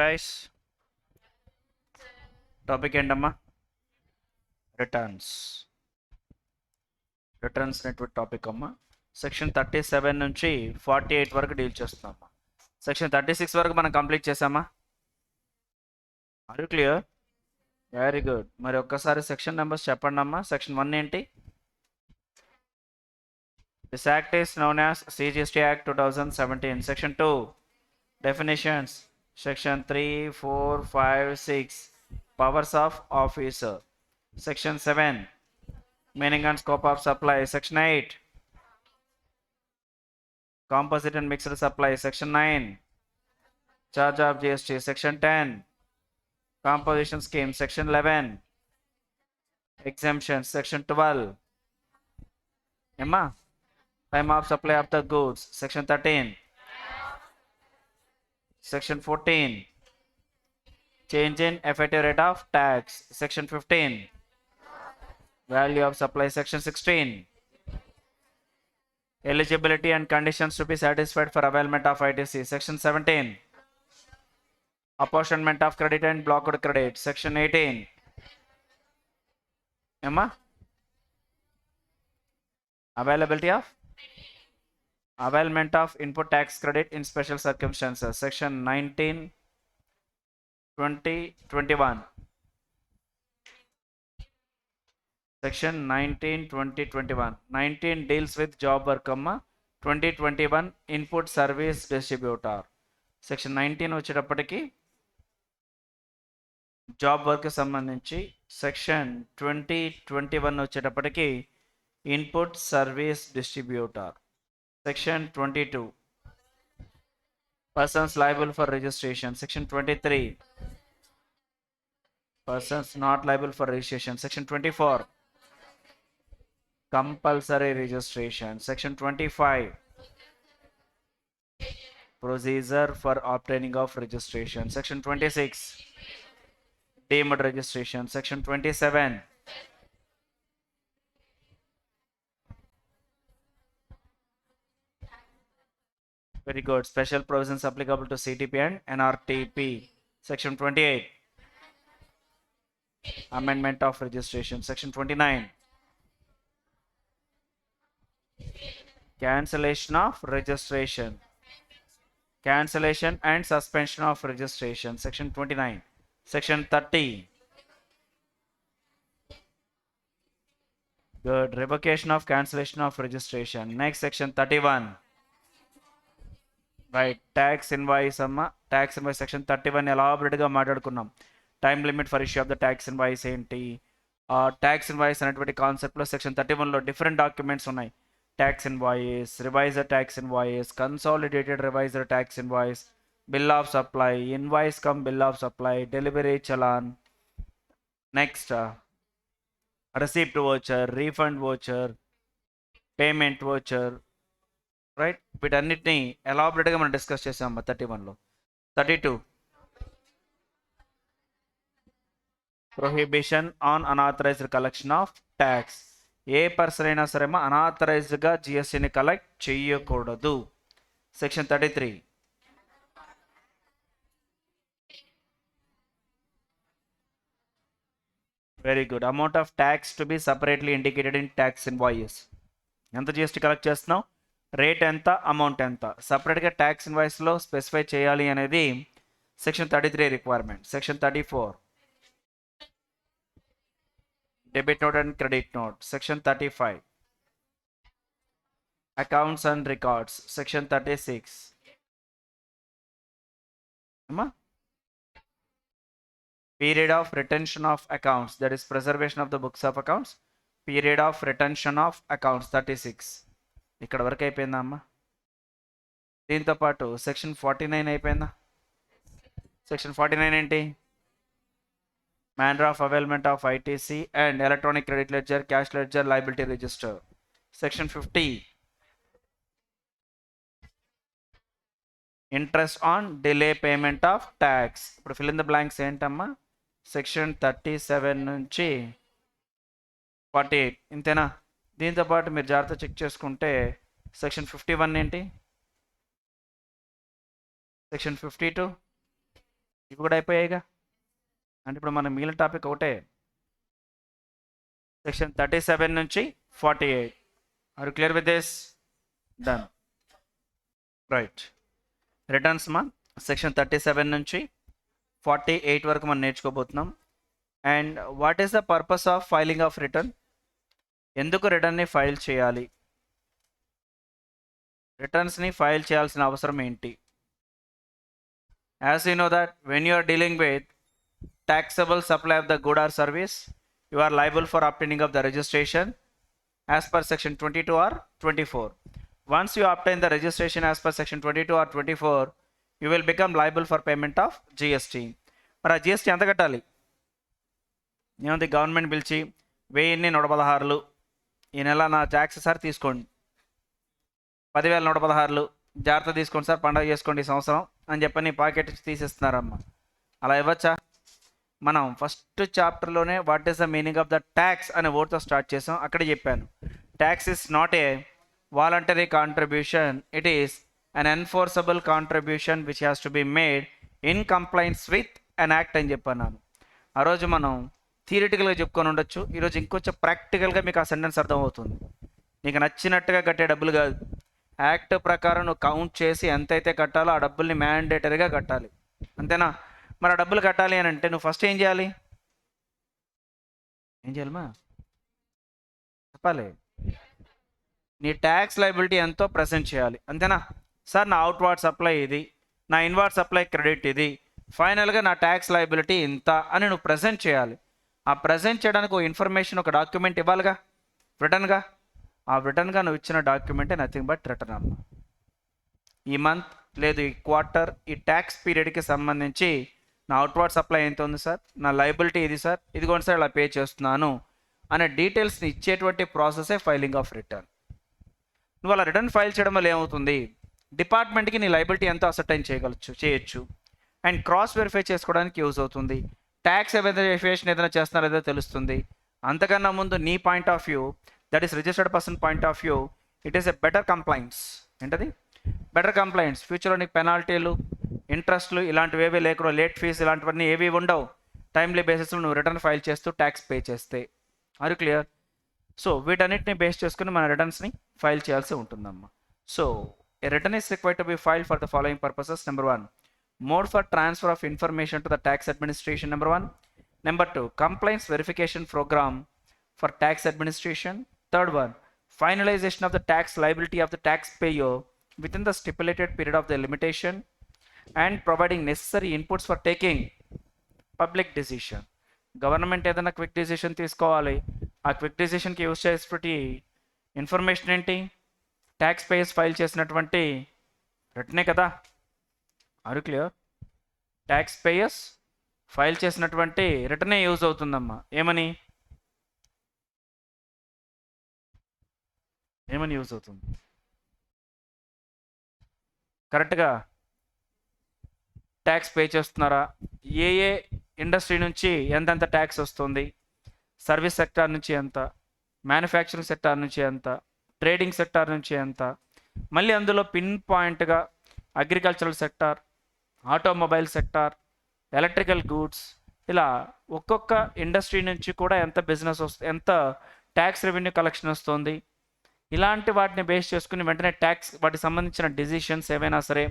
Guys topic ఏంటమ్మా? Returns. Returns అనేటువంటి topic అమ్మా. సెక్షన్ 37 నుంచి 48 వరకు డీల్ చేస్తున్నామా. సెక్షన్ 36 వరకు మనం కంప్లీట్ చేసామా? Are you clear? Very good. మరి ఒక్కసారి సెక్షన్ నెంబర్స్ చెప్పండి అమ్మా. సెక్షన్ 1 ఏంటి? This act is known as CGST act 2017. Section 2 definitions. Section 3, 4, 5, 6 powers of officer. Section 7 meaning and scope of supply. Section 8 composite and mixed supply. Section 9 charge of GST. Section 10 composition scheme. Section 11 exemptions. Section 12 Emma time of supply of the goods. Section 13 Section 14 change in effective rate of tax. Section 15 value of supply. Section 16 eligibility and conditions to be satisfied for availment of ITC. Section 17 apportionment of credit and blocked credit. Section 18 Emma availability of availment of input tax credit in special circumstances. Section 19, 20, 21. Section 19, 20, 21. 19 deals with job work, 20, 21 input service distributor. Section 19 వచ్చేటప్పటికి job work సంబంధించి, section 20, 21 వచ్చేటప్పటికి input service distributor. Section 22 persons liable for registration. Section 23 persons not liable for registration. Section 24 compulsory registration. Section 25 procedure for obtaining of registration. Section 26 deemed registration. Section 27 very good special provisions applicable to CTP and NRTP. Section 28 amendment of registration. Section 29 cancellation of registration, cancellation and suspension of registration. Section 29. Section 30 good revocation of cancellation of registration. Next, section 31 right tax invoice amma. Tax invoice section 31 elaborate ga maatladukunnam. Time limit for issue of the tax invoice enti. Tax invoice అనేటువంటి concept లో section 31 లో different documents ఉన్నాయి. Tax invoice, revised tax invoice, consolidated revised tax invoice, bill of supply, invoice cum bill of supply, delivery challan, next receipt voucher, refund voucher, payment voucher, right. వీటన్నిటిని ఎలాబరేట్గా మనం discuss చేసాం 31లో. 32 prohibition on unauthorised collection of tax. A person అయినా సరే అన్ఆథరైజ్డ్గా జిఎస్టీని collect చేయకూడదు. Section 33 very good amount of tax to be separately indicated in tax invoice. ఎంత జిఎస్టీ కలెక్ట్ చేస్తున్నాం, రేట్ ఎంత, అమౌంట్ ఎంత, సపరేట్గా ట్యాక్స్ ఇన్వాయిస్లో స్పెసిఫై చేయాలి అనేది section 33 requirement. Section 34 debit note and credit note. Section 35 accounts and records. Section 36 period of retention of accounts, that is preservation of the books of accounts. Period of retention of accounts 36. ఇక్కడ వరకు అయిపోయిందా అమ్మా? దీంతో పాటు section 49 అయిపోయిందా? Section 49 ఏంటి? manner of availment of ITC and electronic credit ledger, cash ledger, liability register. Section 50 interest on delay payment of tax. ఇప్పుడు fill in the blanks ఏంటమ్మా? సెక్షన్ 37 నుంచి 48 ఇంతేనా? దీంతో పాటు మీరు జాగ్రత్త చెక్ చేసుకుంటే సెక్షన్ 51 ఏంటి, సెక్షన్ 52 ఇవి కూడా అయిపోయాయిగా. అంటే ఇప్పుడు మన మిగిలిన టాపిక్ ఒకటే, సెక్షన్ 37 నుంచి 48. Are clear with this? Done. Right. Returns మా సెక్షన్ 37 నుంచి 48 వరకు మనం నేర్చుకోబోతున్నాం. And what is the purpose of filing of return? ఎందుకు రిటర్న్ని ఫైల్ చేయాలి? రిటర్న్స్ని ఫైల్ చేయాల్సిన అవసరం ఏంటి? As you know that when you are dealing with taxable supply of the good or service, you are liable for obtaining of the registration as per section 22 or 24. Once you obtain the registration as per section 22 or 24, you will become liable for payment of GST. మరి ఆ GST ఎంత కట్టాలి? ఏముంది, government పిలిచి 1116 ఈ నెల నా tax sir తీసుకోండి, 10,116 జాగ్రత్త తీసుకోండి సార్, పండుగ చేసుకోండి ఈ సంవత్సరం అని చెప్పని పాకెట్ తీసేస్తున్నారమ్మా. అలా ఇవ్వచ్చా? మనం ఫస్ట్ చాప్టర్లోనే what is the meaning of the tax అనే వర్డ్తో స్టార్ట్ చేసాం. అక్కడే చెప్పాను, tax is not a voluntary contribution, it is an enforceable contribution which has to be made in compliance with an act అని చెప్పన్నాను. ఆ రోజు మనం థియరిటికల్గా చెప్పుకొని ఉండొచ్చు, ఈరోజు ఇంకొంచెం ప్రాక్టికల్గా మీకు ఆ సెంటెన్స్ అర్థమవుతుంది. నీకు నచ్చినట్టుగా కట్టే డబ్బులు కాదు, యాక్ట్ ప్రకారం నువ్వు కౌంట్ చేసి ఎంతైతే కట్టాలో ఆ డబ్బుల్ని మ్యాండేటరీగా కట్టాలి, అంతేనా? మరి ఆ డబ్బులు కట్టాలి అని అంటే నువ్వు ఫస్ట్ ఏం చేయాలి? మా చెప్పాలి, నీ ట్యాక్స్ లైబిలిటీ ఎంతో ప్రజెంట్ చేయాలి, అంతేనా? సార్ నా అవుట్వార్డ్ సప్లై ఇది, నా ఇన్వార్డ్ సప్లై క్రెడిట్ ఇది, ఫైనల్గా నా ట్యాక్స్ లైబిలిటీ ఇంత అని నువ్వు ప్రజెంట్ చేయాలి. ఆ ప్రజెంట్ చేయడానికి ఒక ఇన్ఫర్మేషన్, ఒక డాక్యుమెంట్ ఇవ్వాలిగా, రిటర్న్గా. ఆ రిటర్న్గా నువ్వు ఇచ్చిన డాక్యుమెంటే నథింగ్ బట్ రిటర్న్ అమ్మ. ఈ మంత్ లేదు ఈ క్వార్టర్ ఈ ట్యాక్స్ పీరియడ్కి సంబంధించి నా అవుట్వార్డ్ సప్లై ఎంత ఉంది సార్, నా లైబిలిటీ ఇది సార్, ఇదిగోండి సార్ ఇలా పే చేస్తున్నాను అనే డీటెయిల్స్ని ఇచ్చేటువంటి ప్రాసెసే ఫైలింగ్ ఆఫ్ రిటర్న్. నువ్వు అలా రిటర్న్ ఫైల్ చేయడం వల్ల ఏమవుతుంది, డిపార్ట్మెంట్కి నీ లైబిలిటీ ఎంతో అసర్టైన్ చేయొచ్చు అండ్ క్రాస్ వెరిఫై చేసుకోవడానికి యూజ్ అవుతుంది. ట్యాక్స్ వెరిఫికేషన్ ఏదైనా చేస్తున్నారో ఏదో తెలుస్తుంది. అంతకన్నా ముందు నీ point of view, that is registered person point of view, it is a better complaints. ఏంటది? Better complaints. ఫ్యూచర్లో నీకు పెనాల్టీలు, ఇంట్రెస్ట్లు ఇలాంటివి ఏవీ లేకుండా, లేట్ ఫీజు ఇలాంటివన్నీ ఏవి ఉండవు. టైమ్లీ బేసిస్లో నువ్వు రిటర్న్ ఫైల్ చేస్తూ ట్యాక్స్ పే చేస్తే. Are you clear? సో వీటన్నిటిని బేస్ చేసుకుని మన రిటర్న్స్ని ఫైల్ చేయాల్సి ఉంటుందమ్మా. So a return is required to be filed for the following purposes. Number 1, mode for transfer of information to the tax administration. Number 1. Number 2, compliance verification program for tax administration. Third one, finalization of the tax liability of the taxpayer within the stipulated period of the limitation and providing necessary inputs for taking public decision. Government ఏదైనా quick decision తీసుకోవాలి, ఆ quick డిసిషన్కి use చేసేటువంటి information ఏంటి? Tax payers file చేసినటువంటి రిటర్నే కదా. Are you clear? Tax payers file చేసినటువంటి రిటర్నే యూజ్ అవుతుందమ్మా. ఏమని యూజ్ అవుతుంది? కరెక్ట్గా ట్యాక్స్ పే చేస్తున్నారా, ఏ ఇండస్ట్రీ నుంచి ఎంతెంత ట్యాక్స్ వస్తుంది, సర్వీస్ సెక్టార్ నుంచి ఎంత, మ్యానుఫ్యాక్చరింగ్ సెక్టార్ నుంచి ఎంత, ట్రేడింగ్ సెక్టార్ నుంచి ఎంత, మళ్ళీ అందులో పిన్ పాయింట్గా agricultural sector, automobile sector, electrical goods, ఇలా ఒక్కొక్క ఇండస్ట్రీ నుంచి కూడా ఎంత బిజినెస్ వస్తుంది, ఎంత ట్యాక్స్ రెవెన్యూ కలెక్షన్ వస్తుంది, ఇలాంటి వాటిని బేస్ చేసుకుని వెంటనే ట్యాక్స్ వాటికి సంబంధించిన డిసిషన్స్ ఏవైనా సరే,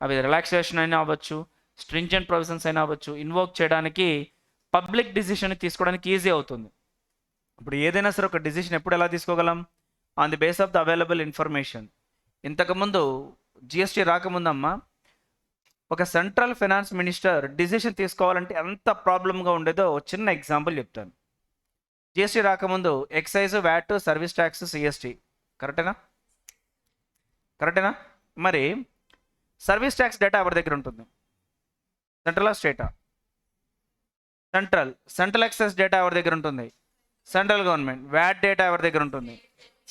అవి రిలాక్సేషన్ అయినా అవ్వచ్చు, స్ట్రింజెంట్ ప్రొవిజన్స్ అయినా అవ్వచ్చు, ఇన్వోక్ చేయడానికి పబ్లిక్ డిసిషన్ తీసుకోవడానికి ఈజీ అవుతుంది. ఇప్పుడు ఏదైనా సరే ఒక డిసిషన్ ఎప్పుడు ఎలా తీసుకోగలం? On the base of the available information. ఇంతకుముందు జిఎస్టీ రాకముందమ్మా ఒక సెంట్రల్ ఫైనాన్స్ మినిస్టర్ డిసిషన్ తీసుకోవాలంటే ఎంత ప్రాబ్లంగా ఉండేదో చిన్న ఎగ్జాంపుల్ చెప్తాను. జిఎస్టీ రాకముందు excise, VAT, service tax, CST, కరెక్టేనా? మరి సర్వీస్ ట్యాక్స్ డేటా ఎవరి దగ్గర ఉంటుంది? సెంట్రల్ స్టేటా? సెంట్రల్ ఎక్సైజ్ డేటా ఎవరి దగ్గర ఉంటుంది? Central government. వ్యాట్ డేటా ఎవరి దగ్గర ఉంటుంది?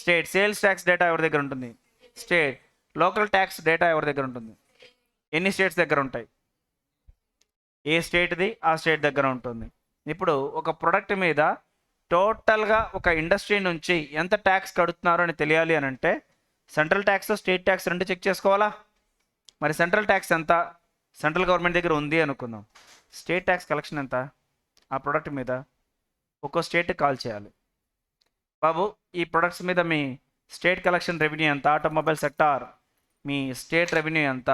స్టేట్. సేల్స్ ట్యాక్స్ డేటా ఎవరి దగ్గర ఉంటుంది? స్టేట్. లోకల్ ట్యాక్స్ డేటా ఎవరి దగ్గర ఉంటుంది? ఎన్ని స్టేట్స్ దగ్గర ఉంటాయి? ఏ స్టేట్ది ఆ స్టేట్ దగ్గర ఉంటుంది. ఇప్పుడు ఒక ప్రొడక్ట్ మీద టోటల్గా ఒక ఇండస్ట్రీ నుంచి ఎంత ట్యాక్స్ కడుతున్నారు అని తెలియాలి అని అంటే సెంట్రల్ ట్యాక్స్, స్టేట్ ట్యాక్స్ రెండు చెక్ చేసుకోవాలా? మరి సెంట్రల్ ట్యాక్స్ ఎంత, సెంట్రల్ గవర్నమెంట్ దగ్గర ఉంది అనుకుందాం. స్టేట్ ట్యాక్స్ కలెక్షన్ ఎంత? ఆ ప్రోడక్ట్ మీద ఒక్కో స్టేట్ కాల్ చేయాలి. బాబు ఈ ప్రొడక్ట్స్ మీద మీ స్టేట్ కలెక్షన్ రెవెన్యూ ఎంత, ఆటోమొబైల్ సెక్టార్ మీ స్టేట్ రెవెన్యూ ఎంత,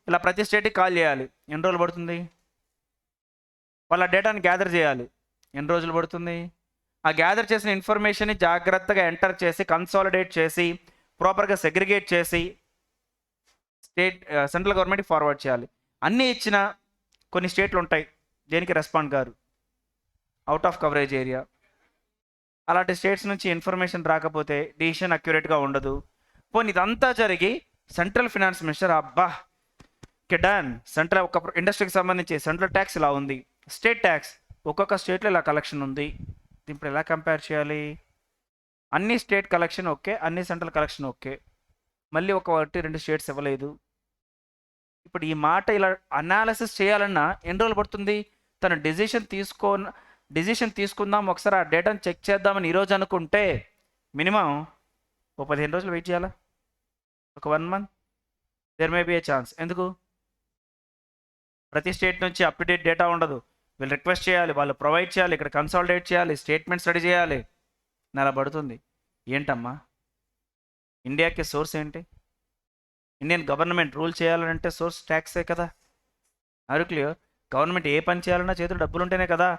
ఇలా ప్రతి స్టేట్కి కాల్ చేయాలి. ఎన్ని రోజులు పడుతుంది? వాళ్ళ డేటాని గ్యాదర్ చేయాలి. ఎన్ని రోజులు పడుతుంది? ఆ గ్యాదర్ చేసిన ఇన్ఫర్మేషన్ని జాగ్రత్తగా ఎంటర్ చేసి కన్సాలిడేట్ చేసి ప్రాపర్గా సెగ్రిగేట్ చేసి సెంట్రల్ గవర్నమెంట్కి ఫార్వర్డ్ చేయాలి. అన్నీ ఇచ్చిన కొన్ని స్టేట్లు ఉంటాయి దేనికి రెస్పాండ్ గారు, అవుట్ ఆఫ్ కవరేజ్ ఏరియా. అలాంటి స్టేట్స్ నుంచి ఇన్ఫర్మేషన్ రాకపోతే డిసిషన్ అక్యురేట్గా ఉండదు. పోనీ ఇదంతా జరిగి సెంట్రల్ ఫినాన్స్ మినిస్టర్ అబ్బా డన్, సెంట్రల్ ఒక ఇండస్ట్రీకి సంబంధించి సెంట్రల్ ట్యాక్స్ ఇలా ఉంది, స్టేట్ ట్యాక్స్ ఒక్కొక్క స్టేట్లో ఇలా కలెక్షన్ ఉంది, ఇప్పుడు ఎలా కంపేర్ చేయాలి? అన్ని స్టేట్ కలెక్షన్ ఓకే, అన్ని సెంట్రల్ కలెక్షన్ ఓకే, మళ్ళీ ఒకటి రెండు స్టేట్స్ ఇవ్వలేదు. ఇప్పుడు ఈ మాట ఇలా అనాలిసిస్ చేయాలన్నా ఎన్ని రోజులు పడుతుంది? తను డెసిషన్ తీసుకుందాం ఒకసారి ఆ డేటాను చెక్ చేద్దామని ఈరోజు అనుకుంటే మినిమం 15 రోజులు వెయిట్ చేయాలా, ఒక 1 month. There may be a chance. ఎందుకు? ప్రతి స్టేట్ నుంచి అప్ టు డేట్ డేటా ఉండదు. వీళ్ళు రిక్వెస్ట్ చేయాలి, వాళ్ళు ప్రొవైడ్ చేయాలి, ఇక్కడ కన్సాలిడేట్ చేయాలి, స్టేట్మెంట్ స్టడీ చేయాలి, నెల పడుతుంది. ఏంటమ్మా ఇండియాకి సోర్స్ ఏంటి? ఇండియన్ గవర్నమెంట్ రూల్ చేయాలంటే సోర్స్ ట్యాక్సే కదా. Are you clear? గవర్నమెంట్ ఏ పని చేయాలన్నా చేతులు డబ్బులు ఉంటేనే కదా.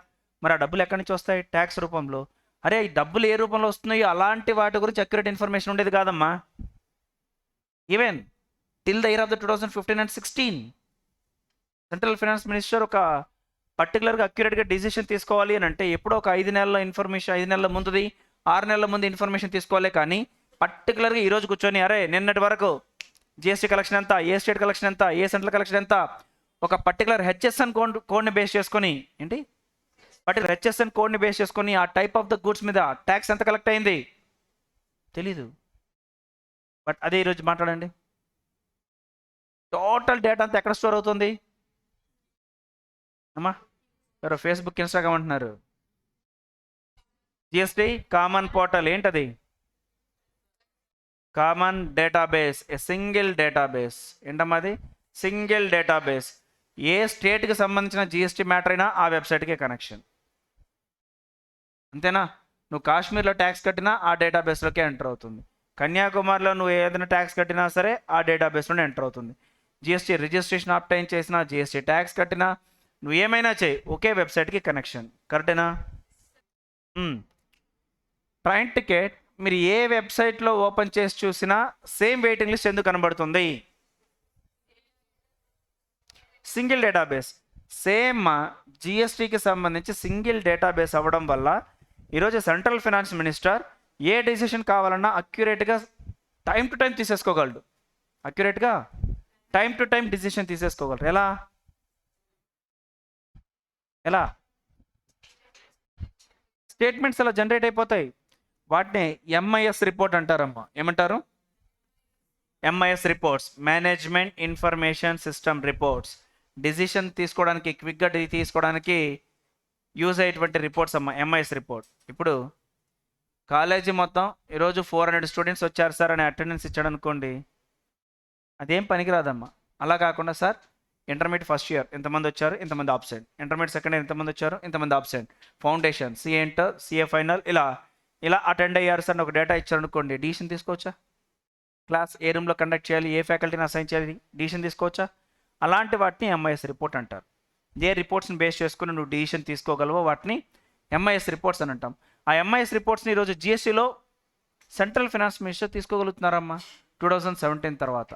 మరి ఆ డబ్బులు ఎక్కడి నుంచి వస్తాయి? ట్యాక్స్ రూపంలో. అరే ఈ డబ్బులు ఏ రూపంలో వస్తున్నాయో అలాంటి వాటి గురించి అక్యురేట్ ఇన్ఫర్మేషన్ ఉండేది కాదమ్మా. Even till the year of the 2015 and 16 central finance minister ఒక పర్టికులర్గా అక్యురేట్గా డిసిషన్ తీసుకోవాలి అని అంటే ఎప్పుడో ఒక 5 నెలల ఇన్ఫర్మేషన్, 5 నెలల ముందుది, 6 నెలల ముందు ఇన్ఫర్మేషన్ తీసుకోవాలి. కానీ పర్టికులర్గా ఈరోజు కూర్చొని అరే నిన్నటి వరకు జిఎస్టీ కలెక్షన్ ఎంత, ఏ స్టేట్ కలెక్షన్ ఎంత, ఏ సెంట్రల్ కలెక్షన్ ఎంత, ఒక పర్టికులర్ హెచ్ఎస్ఎన్ కోడ్ని బేస్ చేసుకొని పర్టికులర్ హెచ్ఎస్ఎన్ కోడ్ని బేస్ చేసుకొని ఆ టైప్ ఆఫ్ ద గూడ్స్ మీద ట్యాక్స్ ఎంత కలెక్ట్ అయింది తెలీదు. బట్ అదే ఈరోజు మాట్లాడండి, టోటల్ డేటా అంతా ఎక్కడ స్టోర్ అవుతుంది అమ్మా? ఎవరో ఫేస్బుక్, ఇన్స్టాగ్రామ్ అంటున్నారు. జిఎస్టీ కామన్ పోర్టల్ ఏంటది? Common database, a single database. ఏంటమ్మా అది? Single database. ఏ స్టేట్కి సంబంధించిన జిఎస్టీ మ్యాటర్ అయినా ఆ వెబ్సైట్కే కనెక్షన్. అంతేనా? నువ్వు కాశ్మీర్లో ట్యాక్స్ కట్టినా ఆ డేటాబేస్లోకే ఎంటర్ అవుతుంది. కన్యాకుమారిలో నువ్వు ఏదైనా ట్యాక్స్ కట్టినా సరే ఆ డేటాబేస్లోనే ఎంటర్ అవుతుంది. జిఎస్టీ రిజిస్ట్రేషన్ ఆప్టైన్ చేసినా, జిఎస్టీ ట్యాక్స్ కట్టినా, నువ్వు ఏమైనా చేయి ఒకే వెబ్సైట్కి కనెక్షన్. కరెక్టేనా? ట్రైన్ టికెట్ మీరు ఏ వెబ్సైట్లో ఓపెన్ చేసి చూసినా సేమ్ వెయిటింగ్ లిస్ట్ ఎందుకు కనబడుతుంది? Single database. సేమ్ జిఎస్టీకి సంబంధించి సింగిల్ డేటాబేస్ అవ్వడం వల్ల ఈరోజు సెంట్రల్ ఫైనాన్స్ మినిస్టర్ ఏ డెసిషన్ కావాలన్నా అక్యురేట్గా టైం టు టైం తీసేసుకోగలడు. అక్యురేట్గా టైం టు టైం డిసిషన్ తీసేసుకోగలరు. ఎలా? స్టేట్మెంట్స్ అలా జనరేట్ అయిపోతాయి. వాటిని ఎంఐఎస్ రిపోర్ట్ అంటారమ్మా. ఏమంటారు? MIS reports, management information system reports. Decision తీసుకోవడానికి, క్విక్గా తీసుకోవడానికి యూజ్ అయ్యేటువంటి రిపోర్ట్స్ అమ్మా ఎంఐఎస్ రిపోర్ట్. ఇప్పుడు కాలేజీ మొత్తం ఈరోజు 400 స్టూడెంట్స్ వచ్చారు సార్ అని అటెండెన్స్ ఇచ్చాడు అనుకోండి, అదేం పనికిరాదమ్మా. అలా కాకుండా సార్ ఇంటర్మీడియట్ ఫస్ట్ ఇయర్ ఇంతమంది వచ్చారు, ఇంతమంది ఆబ్సెంట్, ఇంటర్మీడియట్ సెకండ్ ఇయర్ ఇంతమంది వచ్చారు, ఇంతమంది absent, foundation, CA inter, CA final, ఇలా అటెండ్ అయ్యారు సార్ ఒక డేటా ఇచ్చారు అనుకోండి, డిసిషన్ తీసుకోవచ్చా? క్లాస్ ఏ రూమ్లో కండక్ట్ చేయాలి, ఏ ఫ్యాకల్టీని అసైన్ చేయాలి, డిసిషన్ తీసుకోవచ్చా? అలాంటి వాటిని ఎంఐఎస్ రిపోర్ట్ అంటారు. ఏ రిపోర్ట్స్ని బేస్ చేసుకుని నువ్వు డిసిషన్ తీసుకోగలవో వాటిని ఎంఐఎస్ రిపోర్ట్స్ అని అంటాం. ఆ ఎంఐఎస్ రిపోర్ట్స్ని ఈరోజు జిఎస్టీలో సెంట్రల్ ఫైనాన్స్ మినిస్టర్ తీసుకోగలుగుతున్నారమ్మా 2017 తర్వాత.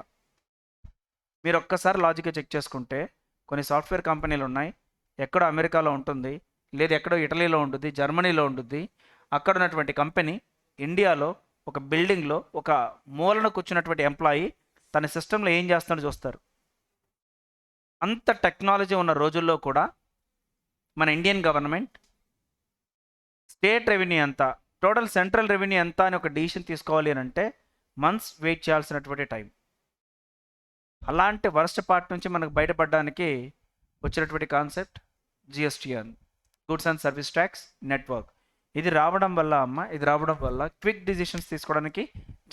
మీరు ఒక్కసారి లాజిక్గా చెక్ చేసుకుంటే కొన్ని సాఫ్ట్వేర్ కంపెనీలు ఉన్నాయి, ఎక్కడో అమెరికాలో ఉంటుంది, లేదా ఎక్కడో ఇటలీలో ఉంటుంది, జర్మనీలో ఉంటుంది. అక్కడ ఉన్నటువంటి కంపెనీ ఇండియాలో ఒక బిల్డింగ్లో ఒక మూలన కూర్చున్నటువంటి ఎంప్లాయీ తన సిస్టంలో ఏం చేస్తున్నాడో చూస్తారు. అంత టెక్నాలజీ ఉన్న రోజుల్లో కూడా మన ఇండియన్ గవర్నమెంట్ స్టేట్ రెవెన్యూ ఎంత, టోటల్ సెంట్రల్ రెవెన్యూ ఎంత అని ఒక డిసిషన్ తీసుకోవాలి అని అంటే మంత్స్ వెయిట్ చేయాల్సినటువంటి టైం. అలాంటి వర్స్ట్ పార్ట్ నుంచి మనకు బయటపడడానికి వచ్చినటువంటి concept GSTN, goods and service tax network. ఇది రావడం వల్ల క్విక్ డిసిషన్స్ తీసుకోవడానికి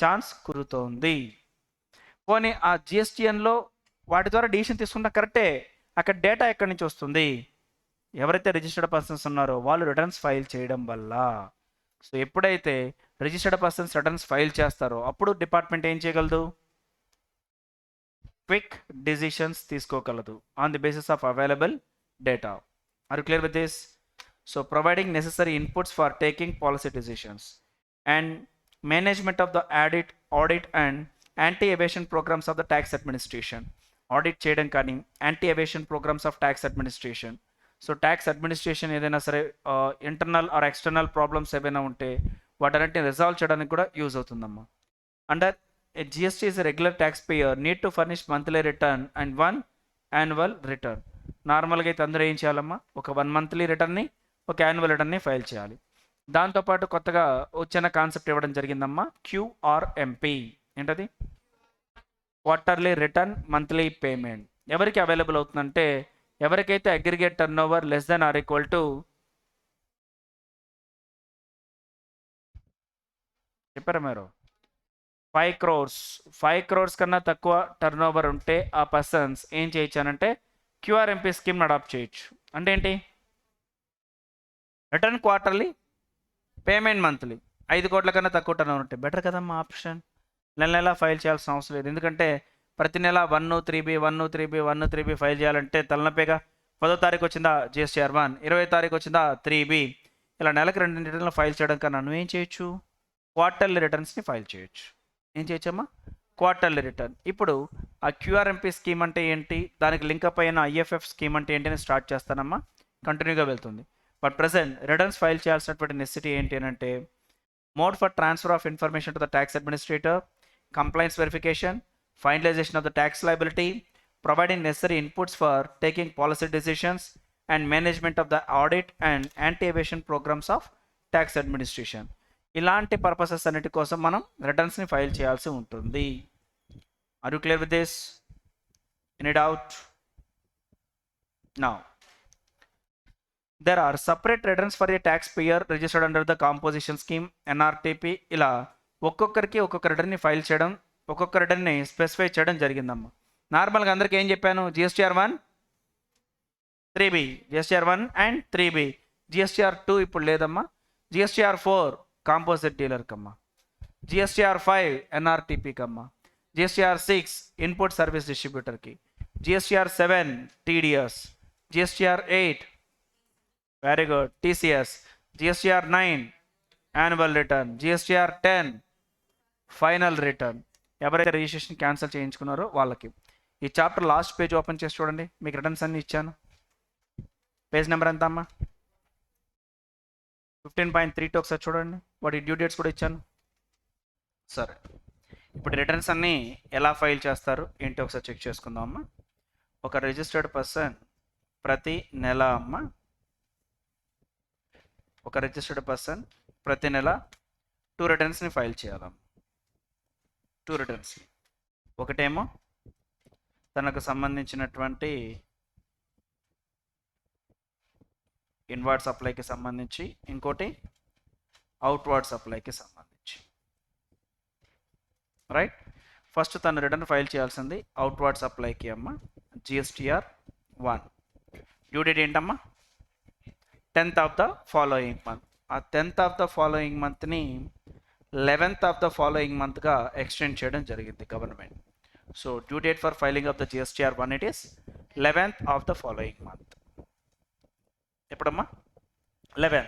ఛాన్స్ కుదురుతోంది. పోనీ ఆ జిఎస్టీఎన్లో వాటి ద్వారా డిసిషన్ తీసుకుంటా కరెక్టే, అక్కడ డేటా ఎక్కడి నుంచి వస్తుంది? ఎవరైతే రిజిస్టర్డ్ పర్సన్స్ ఉన్నారో వాళ్ళు రిటర్న్స్ ఫైల్ చేయడం వల్ల. సో ఎప్పుడైతే రిజిస్టర్డ్ పర్సన్స్ రిటర్న్స్ ఫైల్ చేస్తారో అప్పుడు డిపార్ట్మెంట్ ఏం చేయగలదు? క్విక్ డిసిషన్స్ తీసుకోగలదు on the basis of available data. Are you clear with this? So providing necessary inputs for taking policy decisions and management of the audit and anti evasion programmes of the tax administration. Audit చేయడం కానీ anti evasion programmes of tax administration. So tax administration ఏదైనా సరే internal are external problems ఏవైనా ఉంటే వాటన్నిటిని resolve చేయడానికి కూడా use అవుతుందమ్మా. Under GST is a regular taxpayer need to furnish monthly return and one annual return. నార్మల్గా అయితే అందరూ ఏం చేయాలమ్మా? ఒక 1 monthly రిటర్న్ని ఒక యాన్యువల్ రిటర్న్ని ఫైల్ చేయాలి. దాంతోపాటు కొత్తగా వచ్చిన కాన్సెప్ట్ ఇవ్వడం జరిగిందమ్మా, QRMP. ఏంటది? Quarterly return monthly payment. ఎవరికి అవైలబుల్ అవుతుందంటే ఎవరికైతే aggregate turnover less than or equal to చెప్పారా మీరు 5 crores కన్నా తక్కువ టర్న్ ఓవర్ ఉంటే ఆ పర్సన్స్ ఏం చేయొచ్చానంటే QRMP స్కీమ్ని అడాప్ట్ చేయొచ్చు. అంటే ఏంటి? Return quarterly, payment monthly. 5 కోట్ల కన్నా తక్కువ టర్న్ ఓవర్ ఉంటే బెటర్ కదమ్మా ఆప్షన్. నెల ఫైల్ చేయాల్సిన అవసరం లేదు. ఎందుకంటే ప్రతి నెల 103B ఫైల్ చేయాలంటే తలనొప్పిగా. 10వ తారీఖు వచ్చిందా GSTR 1, 20వ తారీఖు వచ్చిందా 3B, ఇలా నెలకు 2 రిటర్న్లు ఫైల్ చేయడం కన్నా నువ్వేం చేయొచ్చు? క్వార్టర్లీ రిటర్న్స్ని ఫైల్ చేయొచ్చు. ఏం చేయొచ్చమ్మా? Quarterly return. ఇప్పుడు ఆ QRMP స్కీమ్ అంటే ఏంటి, దానికి లింకప్ అయిన IFF స్కీమ్ అంటే ఏంటి అని స్టార్ట్ చేస్తానమ్మా. కంటిన్యూగా వెళ్తుంది. బట్ ప్రెసెంట్ రిటర్న్స్ ఫైల్ చేయాల్సినటువంటి నెసెసిటీ ఏంటి అని అంటే mode for transfer of information to the tax administrator, complaints verification, finalisation of the tax liability, providing necessary inputs for taking policy decisions and management of the audit and anti evasion programmes of tax administration. ఇలాంటి purposes అన్నిటి కోసం మనం రిటర్న్స్ని file చేయాల్సి ఉంటుంది. Are you clear with this? Any doubt? Now there are separate returns for a taxpayer registered under the composition scheme, NRTP. ఇలా ఒక్కొక్కరికి ఒక్కొక్క రిటర్న్ని ఫైల్ చేయడం, ఒక్కొక్క రిటర్న్ని స్పెసిఫై చేయడం జరిగిందమ్మా. నార్మల్గా అందరికీ ఏం చెప్పాను? GSTR 1, 3B, GSTR 1 and 3B. GSTR 2 ఇప్పుడు లేదమ్మా. GSTR 4 కాంపోజిట్ డీలర్కి అమ్మా, GSTR 5 NRTPకి అమ్మా, GSTR 6 ఇన్పుట్ సర్వీస్ డిస్ట్రిబ్యూటర్కి, GSTR 7 TDS, GSTR 8 very good TCS, GSTR 9 annual return, GSTR 10 final return. ఎవరైతే రిజిస్ట్రేషన్ క్యాన్సిల్ చేయించుకున్నారో వాళ్ళకి. ఈ చాప్టర్ లాస్ట్ పేజ్ ఓపెన్ చేసి చూడండి, మీకు రిటర్న్స్ అన్ని ఇచ్చాను. పేజ్ నెంబర్ ఎంత అమ్మా? 15.32 ఒకసారి చూడండి. వాటి డ్యూ డేట్స్ కూడా ఇచ్చాను. సరే, ఇప్పుడు రిటర్న్స్ అన్నీ ఎలా ఫైల్ చేస్తారు ఏంటి ఒకసారి చెక్ చేసుకుందాం అమ్మా. ఒక రిజిస్టర్డ్ పర్సన్ ప్రతి నెల అమ్మ, ఒక రిజిస్టర్డ్ పర్సన్ ప్రతి నెల 2 రిటర్న్స్ని ఫైల్ చేయాలమ్మ. 2 రిటర్న్స్. ఒకటేమో తనకు సంబంధించినటువంటి ఇన్వార్డ్ సప్లైకి సంబంధించి, ఇంకోటి అవుట్వార్డ్ సప్లైకి సంబంధించి. రైట్? ఫస్ట్ తను రిటర్న్ ఫైల్ చేయాల్సింది అవుట్వార్డ్ సప్లైకి అమ్మ, GSTR 1. డ్యూ డేట్ ఏంటమ్మా? 10th of the following month. ఆ 10th of the following monthని 11th of the following monthగా ఎక్స్టెండ్ చేయడం జరిగింది government. So due date for filing of the GSTR 1 it is 11th of the following month. ఎప్పుడమ్మా? 11.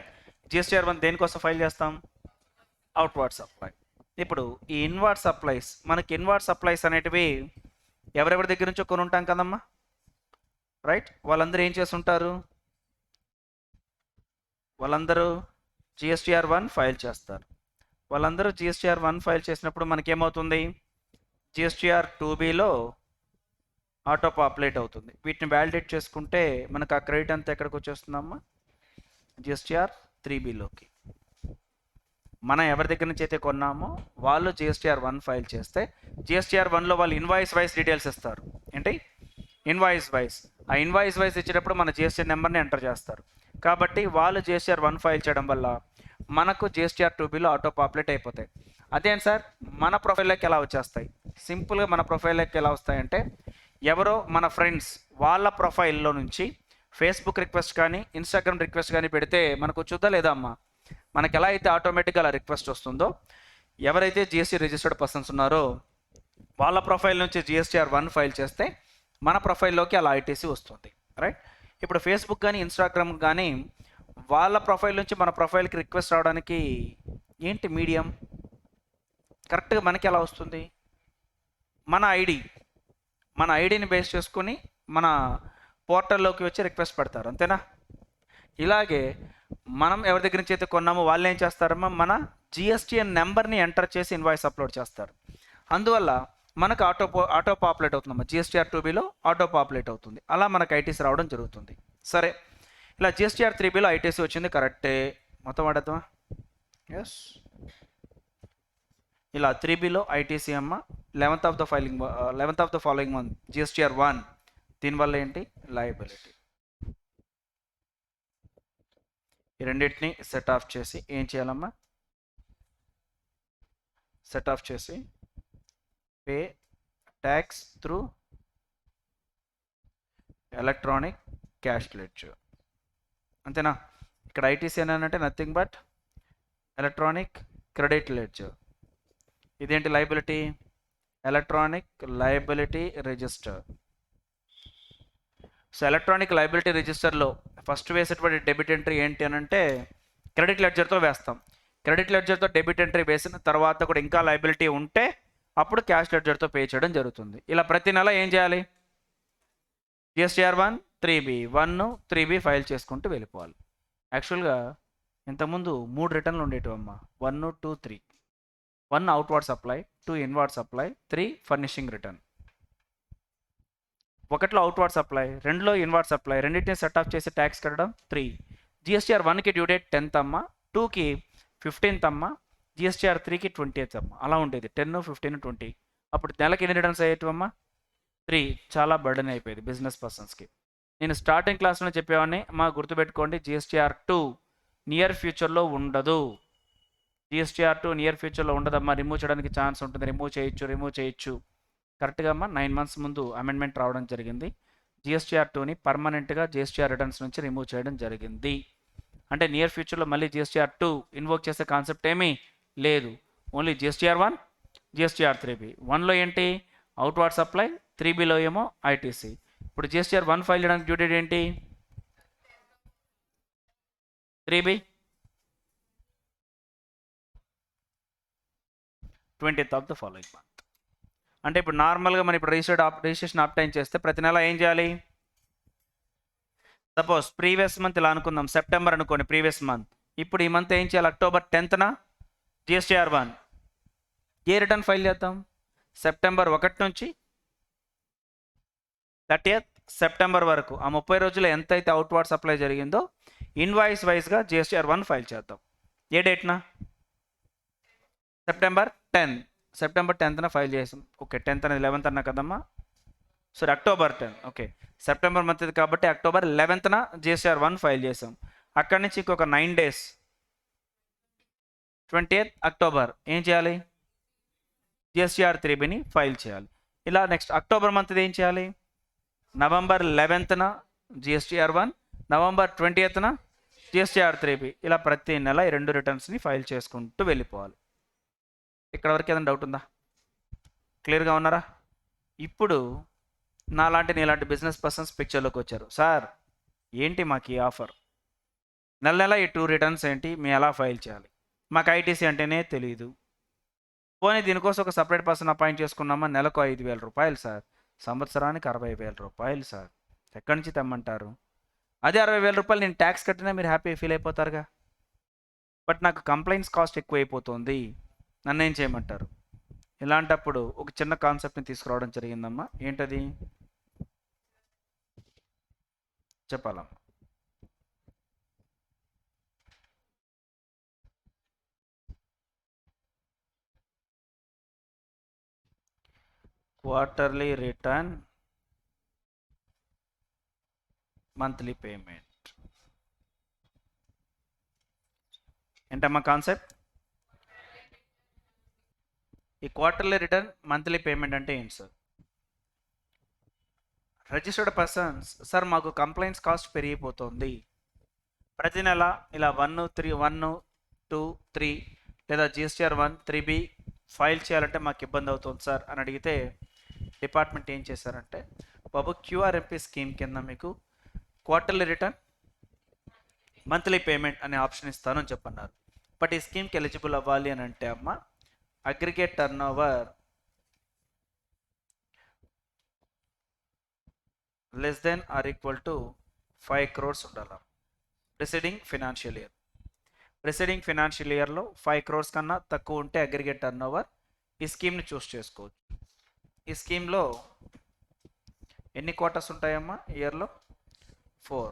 GSTR 1 దేనికోసం file చేస్తాం? Outward supply. ఇప్పుడు ఈ ఇన్వార్డ్ సప్లైస్, మనకి ఇన్వార్డ్ సప్లైస్ అనేటివి ఎవరెవరి దగ్గర నుంచో కొని ఉంటాం కదమ్మా. రైట్? వాళ్ళందరూ ఏం చేస్తుంటారు? వాళ్ళందరూ GSTR 1 ఫైల్ చేస్తారు. వాళ్ళందరూ GSTR 1 ఫైల్ చేసినప్పుడు మనకేమవుతుంది? GSTR 2Bలో ఆటో పాపులేట్ అవుతుంది. వీటిని వ్యాలిడేట్ చేసుకుంటే మనకు ఆ క్రెడిట్ అంతా ఎక్కడికి వచ్చేస్తుందమ్మా? GSTR 3Bలోకి. మనం ఎవరి దగ్గర నుంచి అయితే కొన్నామో వాళ్ళు GSTR 1 ఫైల్ చేస్తే GSTR 1లో వాళ్ళు ఇన్వాయిస్ వైస్ డీటెయిల్స్ ఇస్తారు. ఏంటి? Invoice wise. ఆ ఇన్వాయిస్ వైస్ ఇచ్చేటప్పుడు మన GST నెంబర్ని ఎంటర్ చేస్తారు. కాబట్టి వాళ్ళు GSTR 1 ఫైల్ చేయడం వల్ల మనకు GSTR 2Bలో ఆటో పాపులేట్ అయిపోతాయి. అదేంటి సార్ మన ప్రొఫైల్లోకి ఎలా వచ్చేస్తాయి? సింపుల్గా మన ప్రొఫైల్లోకి ఎలా వస్తాయంటే ఎవరో మన ఫ్రెండ్స్ వాళ్ళ ప్రొఫైల్లో నుంచి ఫేస్బుక్ రిక్వెస్ట్ కానీ ఇన్స్టాగ్రామ్ రిక్వెస్ట్ కానీ పెడితే మనకు వచ్చుద్దా లేదా అమ్మా? మనకి ఎలా అయితే ఆటోమేటిక్గా అలా రిక్వెస్ట్ వస్తుందో, ఎవరైతే జిఎస్టీ రిజిస్టర్డ్ పర్సన్స్ ఉన్నారో వాళ్ళ ప్రొఫైల్ నుంచి GSTR1 ఫైల్ చేస్తే మన ప్రొఫైల్లోకి అలా ఐటీసీ వస్తుంది, రైట్? ఇప్పుడు ఫేస్బుక్ కానీ ఇన్స్టాగ్రామ్ కానీ వాళ్ళ ప్రొఫైల్ నుంచి మన ప్రొఫైల్కి రిక్వెస్ట్ రావడానికి ఏంటి మీడియం? కరెక్ట్గా మనకి ఎలా వస్తుంది? మన ఐడిని బేస్ చేసుకొని మన పోర్టల్లోకి వచ్చి రిక్వెస్ట్ పెడతారు, అంతేనా? ఇలాగే మనం ఎవరి దగ్గర నుంచి అయితే కొన్నామో వాళ్ళు ఏం చేస్తారమ్మా, మన GSTN నెంబర్ని ఎంటర్ చేసి ఇన్వాయిస్ అప్లోడ్ చేస్తారు. అందువల్ల మనకు ఆటో పాపులేట్ అవుతుందమ్మా. GSTR2Bలో ఆటో పాపులేట్ అవుతుంది. అలా మనకు ఐటీసీ రావడం జరుగుతుంది. సరే, ఇలా GSTR3Bలో ఐటీసీ వచ్చింది, కరెక్టే. మొత్తం వాడేద్దామా? ఎస్, ఇలా 3Bలో ఐటీసీ అమ్మ 11th of the following month GSTR1. దీనివల్ల ఏంటి? లయబిలిటీ. ఈ రెండింటిని సెట్ ఆఫ్ చేసి ఏం చేయాలమ్మా? సెట్ ఆఫ్ చేసి pay tax through electronic cash ledger, అంతేనా? ఇక్కడ ఐటీసీ అంటే nothing but electronic credit ledger. ఇదేంటి? Liability, electronic liability register. So electronic liability రిజిస్టర్లో ఫస్ట్ వేసేటువంటి డెబిట్ ఎంట్రీ ఏంటి అని అంటే క్రెడిట్ లెడ్జర్తో వేస్తాం. క్రెడిట్ లెడ్జర్తో డెబిట్ ఎంట్రీ వేసిన తర్వాత కూడా ఇంకా లయబిలిటీ ఉంటే అప్పుడు క్యాష్ లెడ్జర్తో పే చేయడం జరుగుతుంది. ఇలా ప్రతి నెల ఏం చేయాలి? GSTR1 3B 1 3B ఫైల్ చేసుకుంటూ వెళ్ళిపోవాలి. యాక్చువల్గా ఇంతకుముందు 3 రిటర్న్లు ఉండేటివి అమ్మా. 1 2 3. 1 outward supply, 2 inward supply, 3 furnishing return. 1లో అవుట్వర్డ్ సప్లై, 2లో ఇన్వర్డ్ సప్లై, రెండింటిని సెట్ ఆఫ్ చేసి ట్యాక్స్ కట్టడం 3. GSTR1కి డ్యూ డేట్ 10th అమ్మ, 2కి 15th అమ్మ, GSTR3కి 20th అమ్మ. అలా ఉండేది 10, 15, 20. అప్పుడు నెలకి ఎన్ని రిటర్న్స్ అయ్యేటివమ్మా? 3. చాలా బర్డెన్ అయిపోయేది బిజినెస్ పర్సన్స్కి. నేను స్టార్టింగ్ క్లాస్లో చెప్పేవాడిని, మా గుర్తుపెట్టుకోండి, GSTR2 నియర్ ఫ్యూచర్లో ఉండదు. GSTR2 నియర్ ఫ్యూచర్లో ఉండదమ్మా. రిమూవ్ చేయడానికి ఛాన్స్ ఉంటుంది, రిమూవ్ చేయొచ్చు. కరెక్ట్గా అమ్మా 9 months ముందు అమెండ్మెంట్ రావడం జరిగింది. GSTR2ని పర్మనెంట్గా GSTR రిటర్న్స్ నుంచి రిమూవ్ చేయడం జరిగింది. అంటే నియర్ ఫ్యూచర్లో మళ్ళీ GSTR2 ఇన్వోక్ చేసే కాన్సెప్ట్ ఏమీ లేదు. Only GSTR1, GSTR3B. 1లో ఏంటి? అవుట్వర్డ్ సప్లై, 3Bలో ఏమో ఐటీసీ. ఇప్పుడు GSTR1 ఫైల్ చేయడానికి డ్యూ డేట్ ఏంటి? 3B 20th of the following month. అంటే ఇప్పుడు నార్మల్గా మనం ఇప్పుడు రిజిస్ట్రేషన్ అప్టైన్ చేస్తే ప్రతి నెల ఏం చేయాలి? సపోజ్ ప్రీవియస్ మంత్ ఇలా అనుకుందాం, సెప్టెంబర్ అనుకోండి ప్రీవియస్ మంత్. ఇప్పుడు ఈ మంత్ ఏం చేయాలి? October 10th GSTR1 ఏ రిటర్న్ ఫైల్ చేద్దాం? సెప్టెంబర్ 1 నుంచి 30th సెప్టెంబర్ వరకు ఆ 30 రోజుల్లో ఎంతైతే అవుట్వర్డ్ సప్లై జరిగిందో ఇన్వాయిస్ వైజ్గా GSTR1 ఫైల్ చేద్దాం. ఏ డేట్నా? September 10. September 10th ఫైల్ చేసాం. ఓకే, 10th అనేది 11th అన్నా కదమ్మా. సరే, October 10. ఓకే, సెప్టెంబర్ మంత్ ఇది కాబట్టి October 11th GSTR1 ఫైల్ చేసాం. అక్కడి నుంచి ఇంకొక 9 days 20th October ఏం చేయాలి? GSTR3Bని ఫైల్ చేయాలి. ఇలా నెక్స్ట్ అక్టోబర్ మంత్ ఏం చేయాలి? November 11th GSTR1, November 20th GSTR3B. ఇలా ప్రతి నెల ఈ 2 రిటర్న్స్ని ఫైల్ చేసుకుంటూ వెళ్ళిపోవాలి. ఇక్కడ వరకు ఏదైనా డౌట్ ఉందా? క్లియర్గా ఉన్నారా? ఇప్పుడు నీలాంటి బిజినెస్ పర్సన్స్ పిక్చర్లోకి వచ్చారు. సార్ ఏంటి మాకు ఈ ఆఫర్? నెల ఈ 2 రిటర్న్స్ ఏంటి? మేము ఎలా ఫైల్ చేయాలి? మాకు ఐటీసీ అంటేనే తెలియదు. పోనీ దీనికోసం ఒక సపరేట్ పర్సన్ అపాయింట్ చేసుకున్నామా? నెలకు 5,000 రూపాయలు సార్, సంవత్సరానికి 60,000 రూపాయలు సార్. ఎక్కడి నుంచి తెమ్మంటారు? అదే 60,000 రూపాయలు నేను ట్యాక్స్ కట్టినా మీరు హ్యాపీ ఫీల్ అయిపోతారుగా. బట్ నాకు కంప్లైంట్స్ కాస్ట్ ఎక్కువ అయిపోతుంది, నన్ను ఏం చేయమంటారు? ఇలాంటప్పుడు ఒక చిన్న కాన్సెప్ట్ని తీసుకురావడం జరిగిందమ్మా. ఏంటది చెప్పాలమ్మా? Quarterly return, monthly payment. ఏంటమ్మా కాన్సెప్ట్? ఈ క్వార్టర్లీ రిటర్న్, మంత్లీ పేమెంట్ అంటే ఏంటి సార్? రిజిస్టర్డ్ పర్సన్స్ సార్ మాకు కంప్లైంట్స్ కాస్ట్ పెరిగిపోతుంది, ప్రతి నెల ఇలా 1, 2, 3 లేదా జిఎస్టీఆర్ 1, 3B ఫైల్ చేయాలంటే మాకు ఇబ్బంది అవుతుంది సార్ అని అడిగితే డిపార్ట్మెంట్ ఏం చేశారంటే, బాబు క్యూఆర్ఎంపీ స్కీమ్ కింద మీకు క్వార్టర్లీ రిటర్న్, మంత్లీ పేమెంట్ అనే ఆప్షన్ ఇస్తాను అని చెప్పన్నారు. బట్ ఈ స్కీమ్కి ఎలిజిబుల్ అవ్వాలి అని అంటే అమ్మ aggregate turnover less than or equal to 5 crores ఉండాలి preceding financial year. Preceding financial ఇయర్లో 5 crores కన్నా తక్కువ ఉంటే అగ్రిగేట్ టర్న్ ఓవర్ ఈ స్కీమ్ని చూస్ చేసుకోవచ్చు. ఈ స్కీమ్లో ఎన్ని క్వార్టర్స్ ఉంటాయమ్మా ఇయర్లో? 4.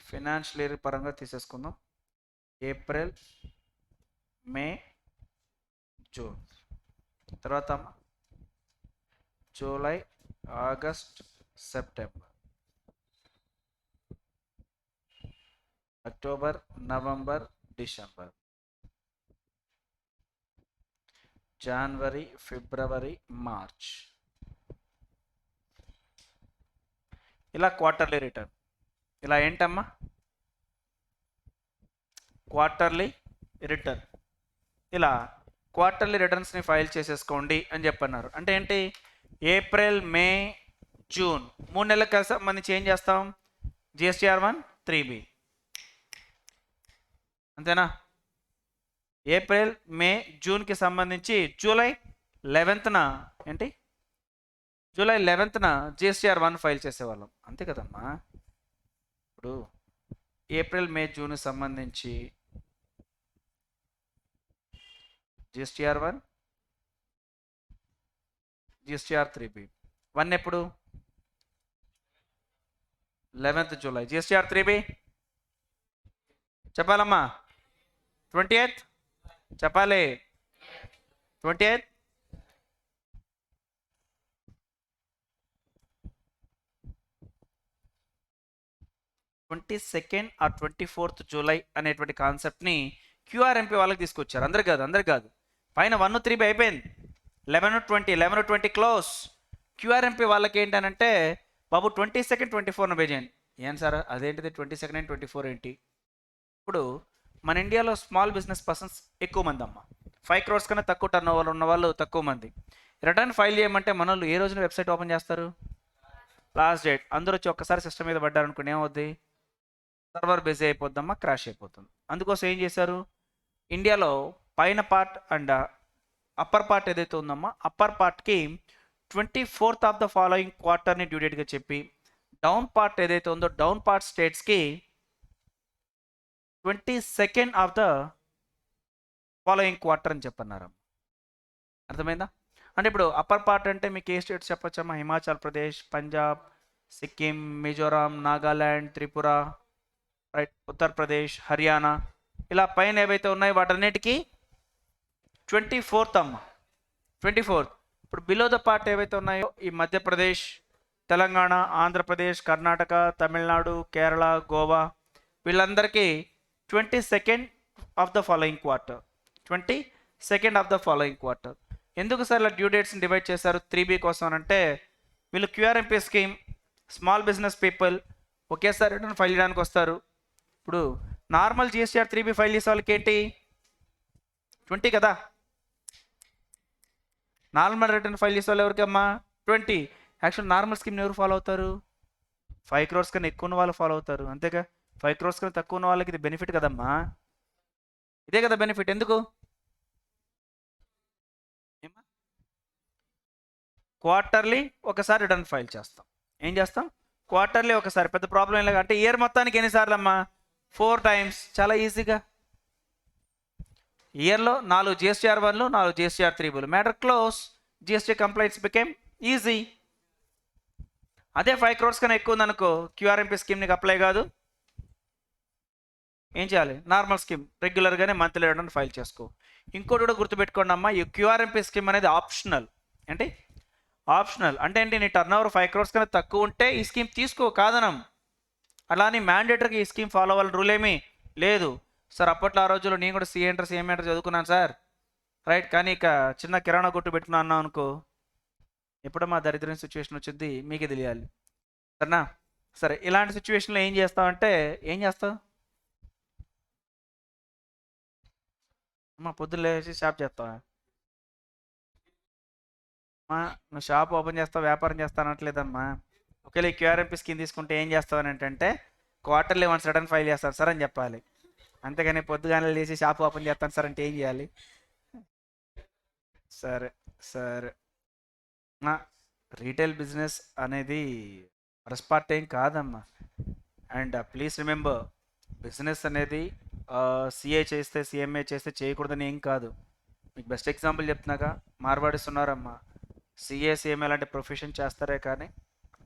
ఫినాన్షియల్ ఇయర్ పరంగా తీసేసుకుందాం. ఏప్రిల్, మే, జూన్, తర్వాత July, August, September, October, November, December, జనవరి, ఫిబ్రవరి, మార్చ్. ఇలా క్వార్టర్లీ రిటర్న్. ఇలా ఏంటమ్మా? Quarterly return. ఇలా క్వార్టర్లీ రిటర్న్స్ని ఫైల్ చేసేసుకోండి అని చెప్పన్నారు. అంటే ఏంటి? ఏప్రిల్, మే, జూన్ 3 నెలలకు సంబంధించి ఏం చేస్తాం? జిఎస్టీఆర్ 1, 3B అంతేనా? ఏప్రిల్, మే, జూన్కి సంబంధించి జూలై 11న ఏంటి? జూలై 11న జిఎస్టీఆర్ 1 ఫైల్ చేసేవాళ్ళం, అంతే కదమ్మా. ఇప్పుడు ఏప్రిల్, మే, జూన్కి సంబంధించి జిఎస్టీఆర్ 1, జిఎస్టీఆర్ 3B 1 ఎప్పుడు? 11th July. జిఎస్టీఆర్ 3B చెప్పాలమ్మా? 28th చెప్పాలి. 28th. ఆర్ 24th జూలై అనేటువంటి కాన్సెప్ట్ని క్యూఆర్ఎంపీ వాళ్ళకి తీసుకొచ్చారు. అందరు కాదు. పైన 1, 3B అయిపోయింది. 11, 20 క్లోజ్. క్యూఆర్ఎంపీ వాళ్ళకి ఏంటనంటే, బాబు 22nd, 24న పేజెంట్. ఏం సార్ అదేంటిది 22nd and 24 ఏంటి? ఇప్పుడు మన ఇండియాలో స్మాల్ బిజినెస్ పర్సన్స్ ఎక్కువ మంది అమ్మ. 5 crores కన్నా తక్కువ టర్న్ ఓవర్ ఉన్న వాళ్ళు తక్కువ మంది. రిటర్న్ ఫైల్ చేయమంటే మన వాళ్ళు ఏ రోజున వెబ్సైట్ ఓపెన్ చేస్తారు? Last date. అందరూ వచ్చి ఒక్కసారి సిస్టమ్ మీద పడ్డారనుకుని ఏమవుద్ది? సర్వర్ బిజీ అయిపోద్దమ్మా, క్రాష్ అయిపోతుంది. అందుకోసం ఏం చేశారు? ఇండియాలో పైన పార్ట్ అండ్ అప్పర్ పార్ట్ ఏదైతే ఉందమ్మా, అప్పర్ పార్ట్కి 24th ఆఫ్ ద ఫాలోయింగ్ క్వార్టర్ని డ్యూ డేట్గా చెప్పి, డౌన్ పార్ట్ ఏదైతే ఉందో డౌన్ పార్ట్ స్టేట్స్కి 22nd of the following quarter అని చెప్పన్నారు. అర్థమైందా? అంటే ఇప్పుడు అప్పర్ పార్ట్ అంటే మీకు ఏ స్టేట్స్ చెప్పొచ్చమ్మా? హిమాచల్ ప్రదేశ్, పంజాబ్, సిక్కిం, మిజోరాం, నాగాల్యాండ్, త్రిపుర, రైట్, ఉత్తరప్రదేశ్, హర్యానా. ఇలా పైన ఏవైతే ఉన్నాయో వాటన్నిటికీ 24th అమ్మ, 24th. ఇప్పుడు బిలో ద పార్ట్ ఏవైతే ఉన్నాయో ఈ మధ్యప్రదేశ్, తెలంగాణ, ఆంధ్రప్రదేశ్, కర్ణాటక, తమిళనాడు, కేరళ, గోవా వీళ్ళందరికీ 22nd of the following quarter. 22nd of the following quarter. ఎందుకు సార్ ఇలా డ్యూ డేట్స్ని డివైడ్ చేశారు 3B కోసం అంటే, వీళ్ళు QRMP scheme, small business people ఒకేసారి రిటర్న్ ఫైల్ చేయడానికి వస్తారు. ఇప్పుడు నార్మల్ జిఎస్టీఆర్ 3B ఫైల్ చేసే వాళ్ళకి ఏంటి? 20 కదా. నార్మల్ రిటర్న్ ఫైల్ చేసే వాళ్ళు ఎవరికమ్మా? 20. యాక్చువల్ నార్మల్ స్కీమ్ని ఎవరు ఫాలో అవుతారు? 5 crores కన్నా ఎక్కువ ఉన్న వాళ్ళు ఫాలో అవుతారు, అంతేగా. 5 crores కన్నా తక్కువ ఉన్న వాళ్ళకి ఇది బెనిఫిట్ కదమ్మా. ఇదే కదా బెనిఫిట్. ఎందుకు? క్వార్టర్లీ ఒకసారి రిటర్న్ ఫైల్ చేస్తాం. ఏం చేస్తాం? క్వార్టర్లీ ఒకసారి. పెద్ద ప్రాబ్లం ఏం లేదు. అంటే ఇయర్ మొత్తానికి ఎన్నిసార్లు అమ్మా? 4 times. చాలా ఈజీగా. ఇయర్లో 4 జిఎస్టీఆర్ 1లు, 4 జిఎస్టీఆర్ 3Bలు. Matter close. GST complaints became easy. అదే 5 crores కన్నా ఎక్కువ ఉందనుకో, క్యూఆర్ఎంపీ స్కీమ్ నీకు అప్లై కాదు. ఏం చేయాలి? నార్మల్ స్కీమ్ రెగ్యులర్గానే మంత్లీ రిటర్న్ ఫైల్ చేసుకో. ఇంకోటి కూడా గుర్తుపెట్టుకోండి అమ్మా, ఈ క్యూఆర్ఎంపీ స్కీమ్ అనేది ఆప్షనల్. ఏంటి? ఆప్షనల్. అంటే ఏంటి? నీ టర్న్ ఓవర్ 5 crores కన్నా తక్కువ ఉంటే ఈ స్కీమ్ తీసుకో, కాదనం. అలానే మ్యాండేటరీగా ఈ స్కీమ్ ఫాలో అవ్వాలి రూల్ ఏమీ లేదు. సార్ అప్పట్లో ఆ రోజుల్లో నేను కూడా సిఏ ఇంటర్ చదువుకున్నాను సార్, రైట్. కానీ ఇక చిన్న కిరాణా కొట్టు పెట్టుకున్నా అన్నావు అనుకో, ఎప్పుడు మా దరిద్రం సిచ్యువేషన్ వచ్చింది మీకే తెలియాలి, సరేనా? సరే, ఇలాంటి సిచ్యువేషన్లో ఏం చేస్తావంటే ఏం చేస్తావు అమ్మా? పొద్దున్న లేచి షాప్ చేస్తావా? అమ్మా, నువ్వు షాప్ ఓపెన్ చేస్తావు, వ్యాపారం చేస్తావు అనట్లేదమ్మా. ఒకవేళ ఈ క్యూఆర్ఎంపీ స్కీమ్ తీసుకుంటే ఏం చేస్తావు అని అంటే క్వార్టర్లీ వన్స్ రిటర్న్ ఫైల్ చేస్తారు సార్ అని చెప్పాలి. అంతేగాని పొద్దుగానే లేచి షాప్ ఓపెన్ చేస్తాను సార్ అంటే ఏం చేయాలి? సరే సరే, రీటైల్ బిజినెస్ అనేది రెస్పార్ట్ ఏం కాదమ్మా. అండ్ ప్లీజ్ రిమెంబర్, బిజినెస్ అనేది సిఏ చేస్తే సిఎంఏ చేస్తే చేయకూడదని ఏం కాదు. మీకు బెస్ట్ ఎగ్జాంపుల్ చెప్తున్నాగా, మార్వాడిస్ ఉన్నారమ్మా, సిఏ సిఎంఏ లాంటి ప్రొఫెషన్ చేస్తారే కానీ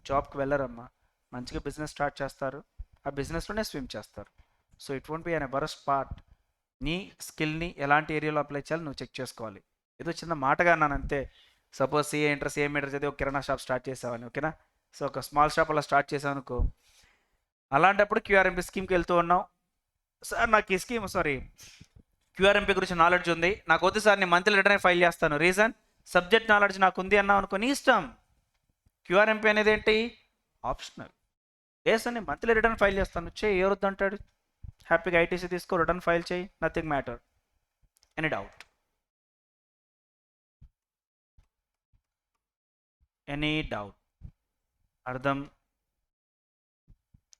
జాబ్కి వెళ్ళరమ్మా. మంచిగా బిజినెస్ స్టార్ట్ చేస్తారు, ఆ బిజినెస్లోనే స్విమ్ చేస్తారు. So it won't be an Everest part. నీ స్కిల్ని ఎలాంటి ఏరియాలో అప్లై చేయాలి నువ్వు చెక్ చేసుకోవాలి. ఏదో చిన్న మాటగా అన్నాను అంతే. సపోజ్ సిఏ ఇంటర్ చదివి ఒక కిరాణా షాప్ స్టార్ట్ చేసావని, ఓకేనా? సో ఒక స్మాల్ షాప్ అలా స్టార్ట్ చేసావు అనుకో, అలాంటప్పుడు క్యూఆర్ఎంపీ స్కీమ్కి వెళ్తూ ఉన్నావు. సార్ నాకు ఈ స్కీమ్ క్యూఆర్ఎంపీ గురించి నాలెడ్జ్ ఉంది, నాకు వద్దు సార్, నేను మంత్లీ రిటర్న్ ఫైల్ చేస్తాను. రీజన్, సబ్జెక్ట్ నాలెడ్జ్ నాకు ఉంది అన్నావు అనుకో, నీ ఇష్టం. క్యూఆర్ఎంపీ అనేది ఏంటి? ఆప్షనల్. సార్ నేను మంత్లీ రిటర్న్ ఫైల్ చేస్తాను, చేయి, ఎవరొద్దు అంటాడు? హ్యాపీగా ఐటీసీ తీసుకో, రిటర్న్ ఫైల్ చేయి, nothing matter. Any doubt? Any doubt? అర్థం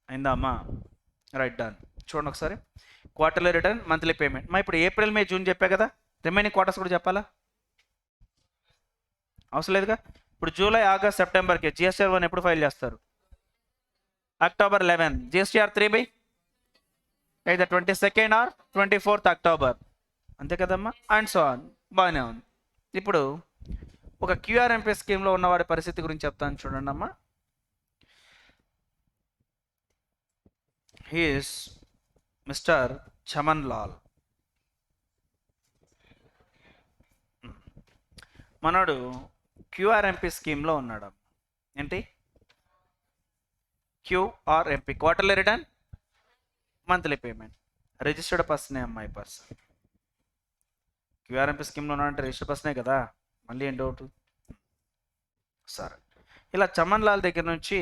అయిందా అమ్మా? Right, done. చూడండి ఒకసారి, క్వార్టర్లీ రిటర్న్, మంత్లీ పేమెంట్. మా ఇప్పుడు ఏప్రిల్ మే జూన్ చెప్పా కదా, రిమైనింగ్ క్వార్టర్స్ కూడా చెప్పాలా? అవసరం లేదుగా. ఇప్పుడు జూలై ఆగస్ట్ సెప్టెంబర్కి జిఎస్టీఆర్ 1 ఎప్పుడు ఫైల్ చేస్తారు? October 11. GSTR 3 either 22nd or 24th October, అంతే కదమ్మా? And so on. బాగానే ఉంది. ఇప్పుడు ఒక క్యూఆర్ఎంపీ స్కీమ్లో ఉన్నవాడి పరిస్థితి గురించి చెప్తాను చూడండి అమ్మా. He is mister Chaman Lal. మనోడు క్యూఆర్ఎంపీ స్కీమ్లో ఉన్నాడు. ఏంటి QRMP? Quarterly return, monthly payment. Registered పర్సనే అమ్మాయి పర్సన్. క్యూఆర్ఎంపీ స్కీమ్లో ఉన్నాడంటే రిజిస్టర్డ్ పర్సనే కదా, మళ్ళీ ఏం డౌట్? సరే, ఇలా చమన్ లాల్ దగ్గర నుంచి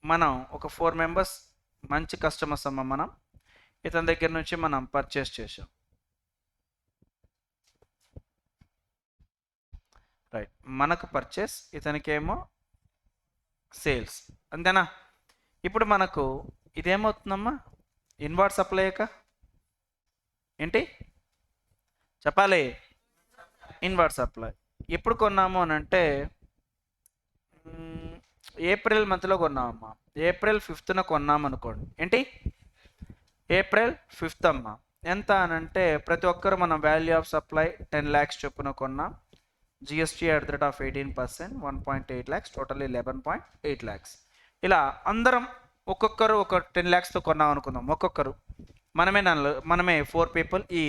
మనం ఒక 4 మెంబర్స్ మంచి కస్టమర్స్ అమ్మ. మనం ఇతని దగ్గర నుంచి మనం పర్చేస్ చేసాం, రైట్? మనకు పర్చేస్, ఇతనికేమో సేల్స్, అంతేనా? ఇప్పుడు మనకు ఇదేమవుతుందమ్మా? ఇన్వార్డ్ సప్లైక ఏంటి చెప్పాలి? Inward supply. ఎప్పుడు కొన్నాము అని అంటే ఏప్రిల్ మంత్లో కొన్నామమ్మా. ఏప్రిల్ 5th కొన్నాము అనుకోండి. ఏంటి? ఏప్రిల్ 5th అమ్మా. ఎంత అని అంటే ప్రతి ఒక్కరు మనం వాల్యూ ఆఫ్ సప్లై 10 lakhs చొప్పున కొన్నాం. GST at the rate of 18%, 1.8 lakhs, total 11.8 lakhs. ఇలా అందరం ఒక్కొక్కరు ఒక 10 lakhsతో కొన్నాం అనుకుందాం. ఒక్కొక్కరు మనమే 4 people ఈ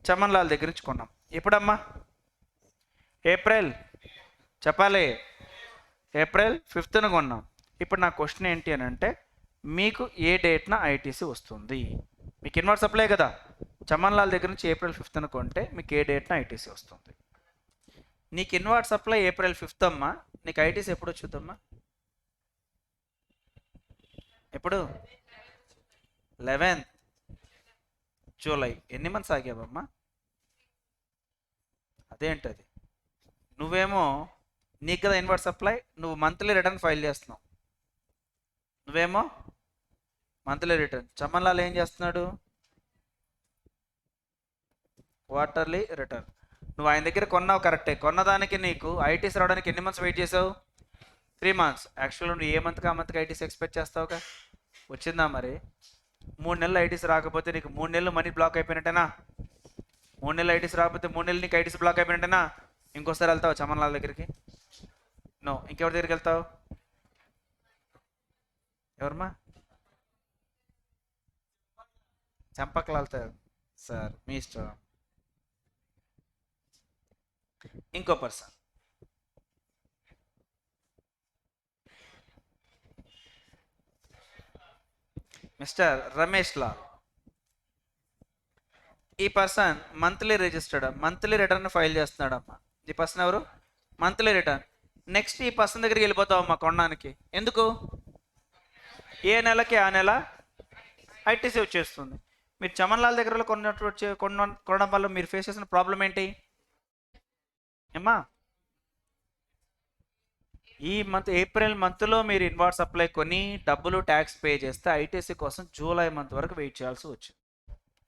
చమన్ లాల్ దగ్గర నుంచి కొన్నాం. ఎప్పుడమ్మా? ఏప్రిల్ చెప్పాలి, ఏప్రిల్ 5th కొన్నాం. ఇప్పుడు నా క్వశ్చన్ ఏంటి అని అంటే మీకు ఏ డేట్న ఐటీసీ వస్తుంది? మీకు ఇన్వార్డ్ సప్లై కదా, చమన్ లాల్ దగ్గర నుంచి ఏప్రిల్ 5th కొంటే మీకు ఏ డేట్న ఐటీసీ వస్తుంది? నీకు ఇన్వార్డ్ సప్లై ఏప్రిల్ 5th అమ్మా, నీకు ఐటీసీ ఎప్పుడు వచ్చుద్దమ్మా? ఎప్పుడు? 11th July. ఎన్ని మంత్స్ ఆగావమ్మా? అదేంటది? నువ్వేమో నీకు కదా ఇన్వార్డ్ సప్లై, నువ్వు మంత్లీ రిటర్న్ ఫైల్ చేస్తున్నావు. నువ్వేమో మంత్లీ రిటర్న్. చమన్ లాల్ ఏం చేస్తున్నాడు? Quarterly return. నువ్వు ఆయన దగ్గర కొన్నావు కరెక్టే, కొన్నదానికి నీకు ఐటీసీ రావడానికి ఎన్ని మంత్స్ వెయిట్ చేసావు? 3 months. యాక్చువల్గా నువ్వు ఏ మంత్కి ఆ మంత్కి ఐటీసీ ఎక్స్పెక్ట్ చేస్తావుగా, వచ్చిందా మరి? 3 నెలలు ఐటీసీ రాకపోతే నీకు 3 నెలలు మనీ బ్లాక్ అయిపోయినట్టేనా? 3 నెలలు ఐటీసీ రాకపోతే 3 నెలలు నీకు ఐటీసీ బ్లాక్ అయిపోయినట్టేనా? ఇంకోసారి వెళ్తావు చమన్ లాల్ దగ్గరికి? నో. ఇంకెవరి దగ్గరికి వెళ్తావు? ఎవరమ్మా? చంపకలు వెళ్తారు సార్, మీ ఇష్టం. ఇంకో పర్సన్ మిస్టర్ రమేష్ లాల్. ఈ person monthly registered, monthly return file చేస్తున్నాడు అమ్మా. ఈ పర్సన్ ఎవరు? Monthly return. నెక్స్ట్ ఈ పర్సన్ దగ్గరికి వెళ్ళిపోతావమ్మా కొనడానికి. ఎందుకు? ఏ నెలకి ఆ నెల ఐటీసీ వచ్చేస్తుంది. మీరు చమన్ లాల్ దగ్గర కొనడం వల్ల మీరు ఫేస్ చేసిన ప్రాబ్లం ఏంటి ఏమ్మా? ఈ మంత్ ఏప్రిల్ మంత్లో మీరు ఇన్వాయిస్ సప్లై కొని డబ్బులు ట్యాక్స్ పే చేస్తే ఐటీసీ కోసం జూలై మంత్ వరకు వెయిట్ చేయాల్సి వచ్చింది.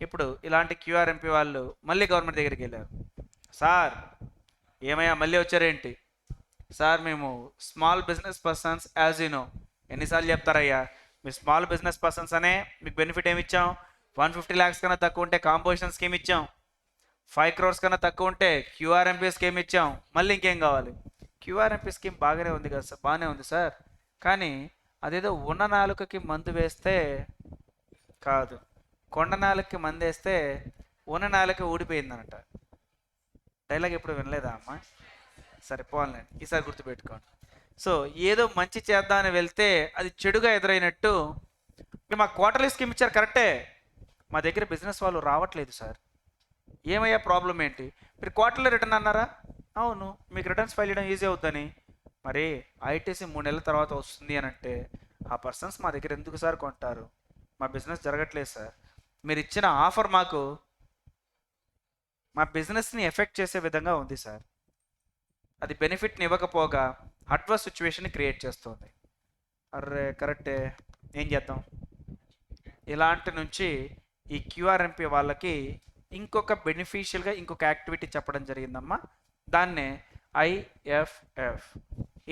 ఇప్పుడు ఇలాంటి క్యూఆర్ఎంపీ వాళ్ళు మళ్ళీ గవర్నమెంట్ దగ్గరికి వెళ్ళారు. సార్ ఏమయ్యా మళ్ళీ వచ్చారేంటి? సార్ మేము small business persons as you no. ఎన్నిసార్లు చెప్తారయ్యా? మీ స్మాల్ బిజినెస్ పర్సన్స్ అనే మీకు బెనిఫిట్ ఏమి ఇచ్చాం? 150 lakhs కన్నా తక్కువ ఉంటే కాంపోజిషన్ స్కీమ్ ఇచ్చాం. 5 crores కన్నా తక్కువ ఉంటే క్యూఆర్ఎంపీ స్కీమ్ ఇచ్చాం. మళ్ళీ ఇంకేం కావాలి? క్యూఆర్ఎంపీ స్కీమ్ బాగానే ఉంది కదా సార్, బాగానే ఉంది సార్, కానీ అదేదో ఉన్న నాలుకకి మందు వేస్తే కాదు, కొండ నాలుకకి మందు వేస్తే ఉన్న నాలుక ఊడిపోయిందనట. డైలాగ్ ఎప్పుడు వినలేదా అమ్మా? సరే పోవాలండి, ఈసారి గుర్తుపెట్టుకోండి. సో ఏదో మంచి చేద్దామని వెళ్తే అది చెడుగా ఎదురైనట్టు. మా క్వార్టర్లీ స్కీమ్ ఇచ్చారు కరెక్టే, మా దగ్గర బిజినెస్ వాళ్ళు రావట్లేదు సార్. ఏమయ్యా ప్రాబ్లం ఏంటి? మీరు క్వార్టర్లీ రిటర్న్ అన్నారా? అవును, మీకు రిటర్న్స్ ఫైల్ చేయడం ఈజీ అవుతుందని. మరి ఐటీసీ 3 నెలల తర్వాత వస్తుంది అని అంటే ఆ పర్సన్స్ మా దగ్గర ఎందుకు సార్ కొంటారు? మా బిజినెస్ జరగట్లేదు సార్. మీరు ఇచ్చిన ఆఫర్ మాకు మా బిజినెస్ని ఎఫెక్ట్ చేసే విధంగా ఉంది సార్. అది బెనిఫిట్ని ఇవ్వకపోగా అడ్వర్స్ సిచ్యువేషన్ని క్రియేట్ చేస్తుంది. అర్రే కరెక్టే, ఏం చేద్దాం? ఇలాంటి నుంచి ఈ క్యూఆర్ఎంపీ వాళ్ళకి ఇంకొక బెనిఫిషియల్గా ఇంకొక యాక్టివిటీ చెప్పడం జరిగిందమ్మా. దాన్నే ఐఎఫ్ఎఫ్,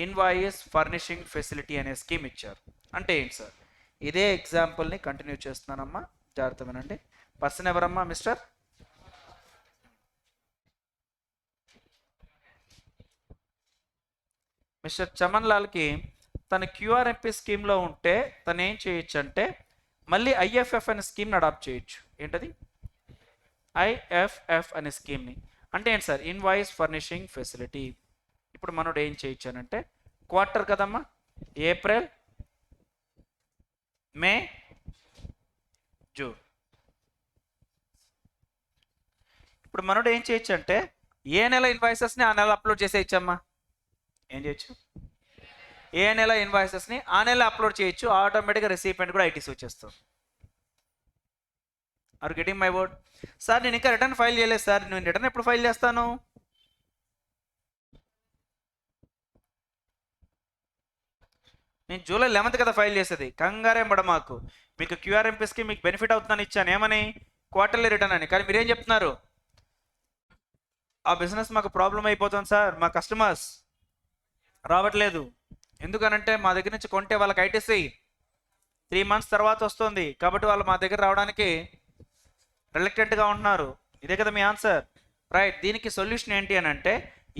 ఇన్వాయిస్ ఫర్నిషింగ్ ఫెసిలిటీ అనే స్కీమ్ ఇచ్చారు. అంటే ఏంటి సార్? ఇదే ఎగ్జాంపుల్ని కంటిన్యూ చేస్తున్నానమ్మా, జాగ్రత్త వినండి. పర్సన్ ఎవరమ్మా? మిస్టర్ చమన్ లాల్కి తన క్యూఆర్ఎంపీ స్కీమ్లో ఉంటే తను ఏం చేయొచ్చు అంటే మళ్ళీ ఐఎఫ్ఎఫ్ అనే స్కీమ్ని అడాప్ట్ చేయొచ్చు. ఏంటది? ఐఎఫ్ఎఫ్ అనే స్కీమ్ని. అంటే ఏంటి సార్? Invoice furnishing facility. ఇప్పుడు మనోడు ఏం చేయొచ్చానంటే క్వార్టర్ కదమ్మా, ఏప్రిల్, మే, జూన్. ఇప్పుడు మనోడు ఏం చేయొచ్చు అంటే ఏ నెల ఇన్వాయిసెస్ని ఆ నెల అప్లోడ్ చేసేయచ్చమ్మా. ఏం చేయొచ్చు? ఏ నెల ఇన్వాయిసెస్ని ఆ నెల అప్లోడ్ చేయొచ్చు. ఆటోమేటిక్గా రిసీప్మెంట్ కూడా ఐటీసీ వచ్చేస్తుంది. Are getting my word? Sir నేను ఇంకా రిటర్న్ ఫైల్ చేయలేదు సార్. నేను రిటర్న్ ఎప్పుడు ఫైల్ చేస్తాను? నేను జూలై 11th కదా ఫైల్ చేసేది. కంగారేం పడ మాకు. మీకు క్యూఆర్ఎంపీస్కి మీకు బెనిఫిట్ అవుతుందని ఇచ్చాను. ఏమని? క్వార్టర్లీ రిటర్న్ అని. కానీ మీరేం చెప్తున్నారు? ఆ బిజినెస్ మాకు ప్రాబ్లం అయిపోతుంది సార్, మా కస్టమర్స్ రావట్లేదు. ఎందుకనంటే మా దగ్గర నుంచి కొంటే వాళ్ళకి ఐటీసీ 3 months తర్వాత వస్తుంది, కాబట్టి వాళ్ళు మా దగ్గర రావడానికి రిలక్టెంట్గా ఉంటున్నారు. ఇదే కదా మీ ఆన్సర్, రైట్? దీనికి సొల్యూషన్ ఏంటి అని అంటే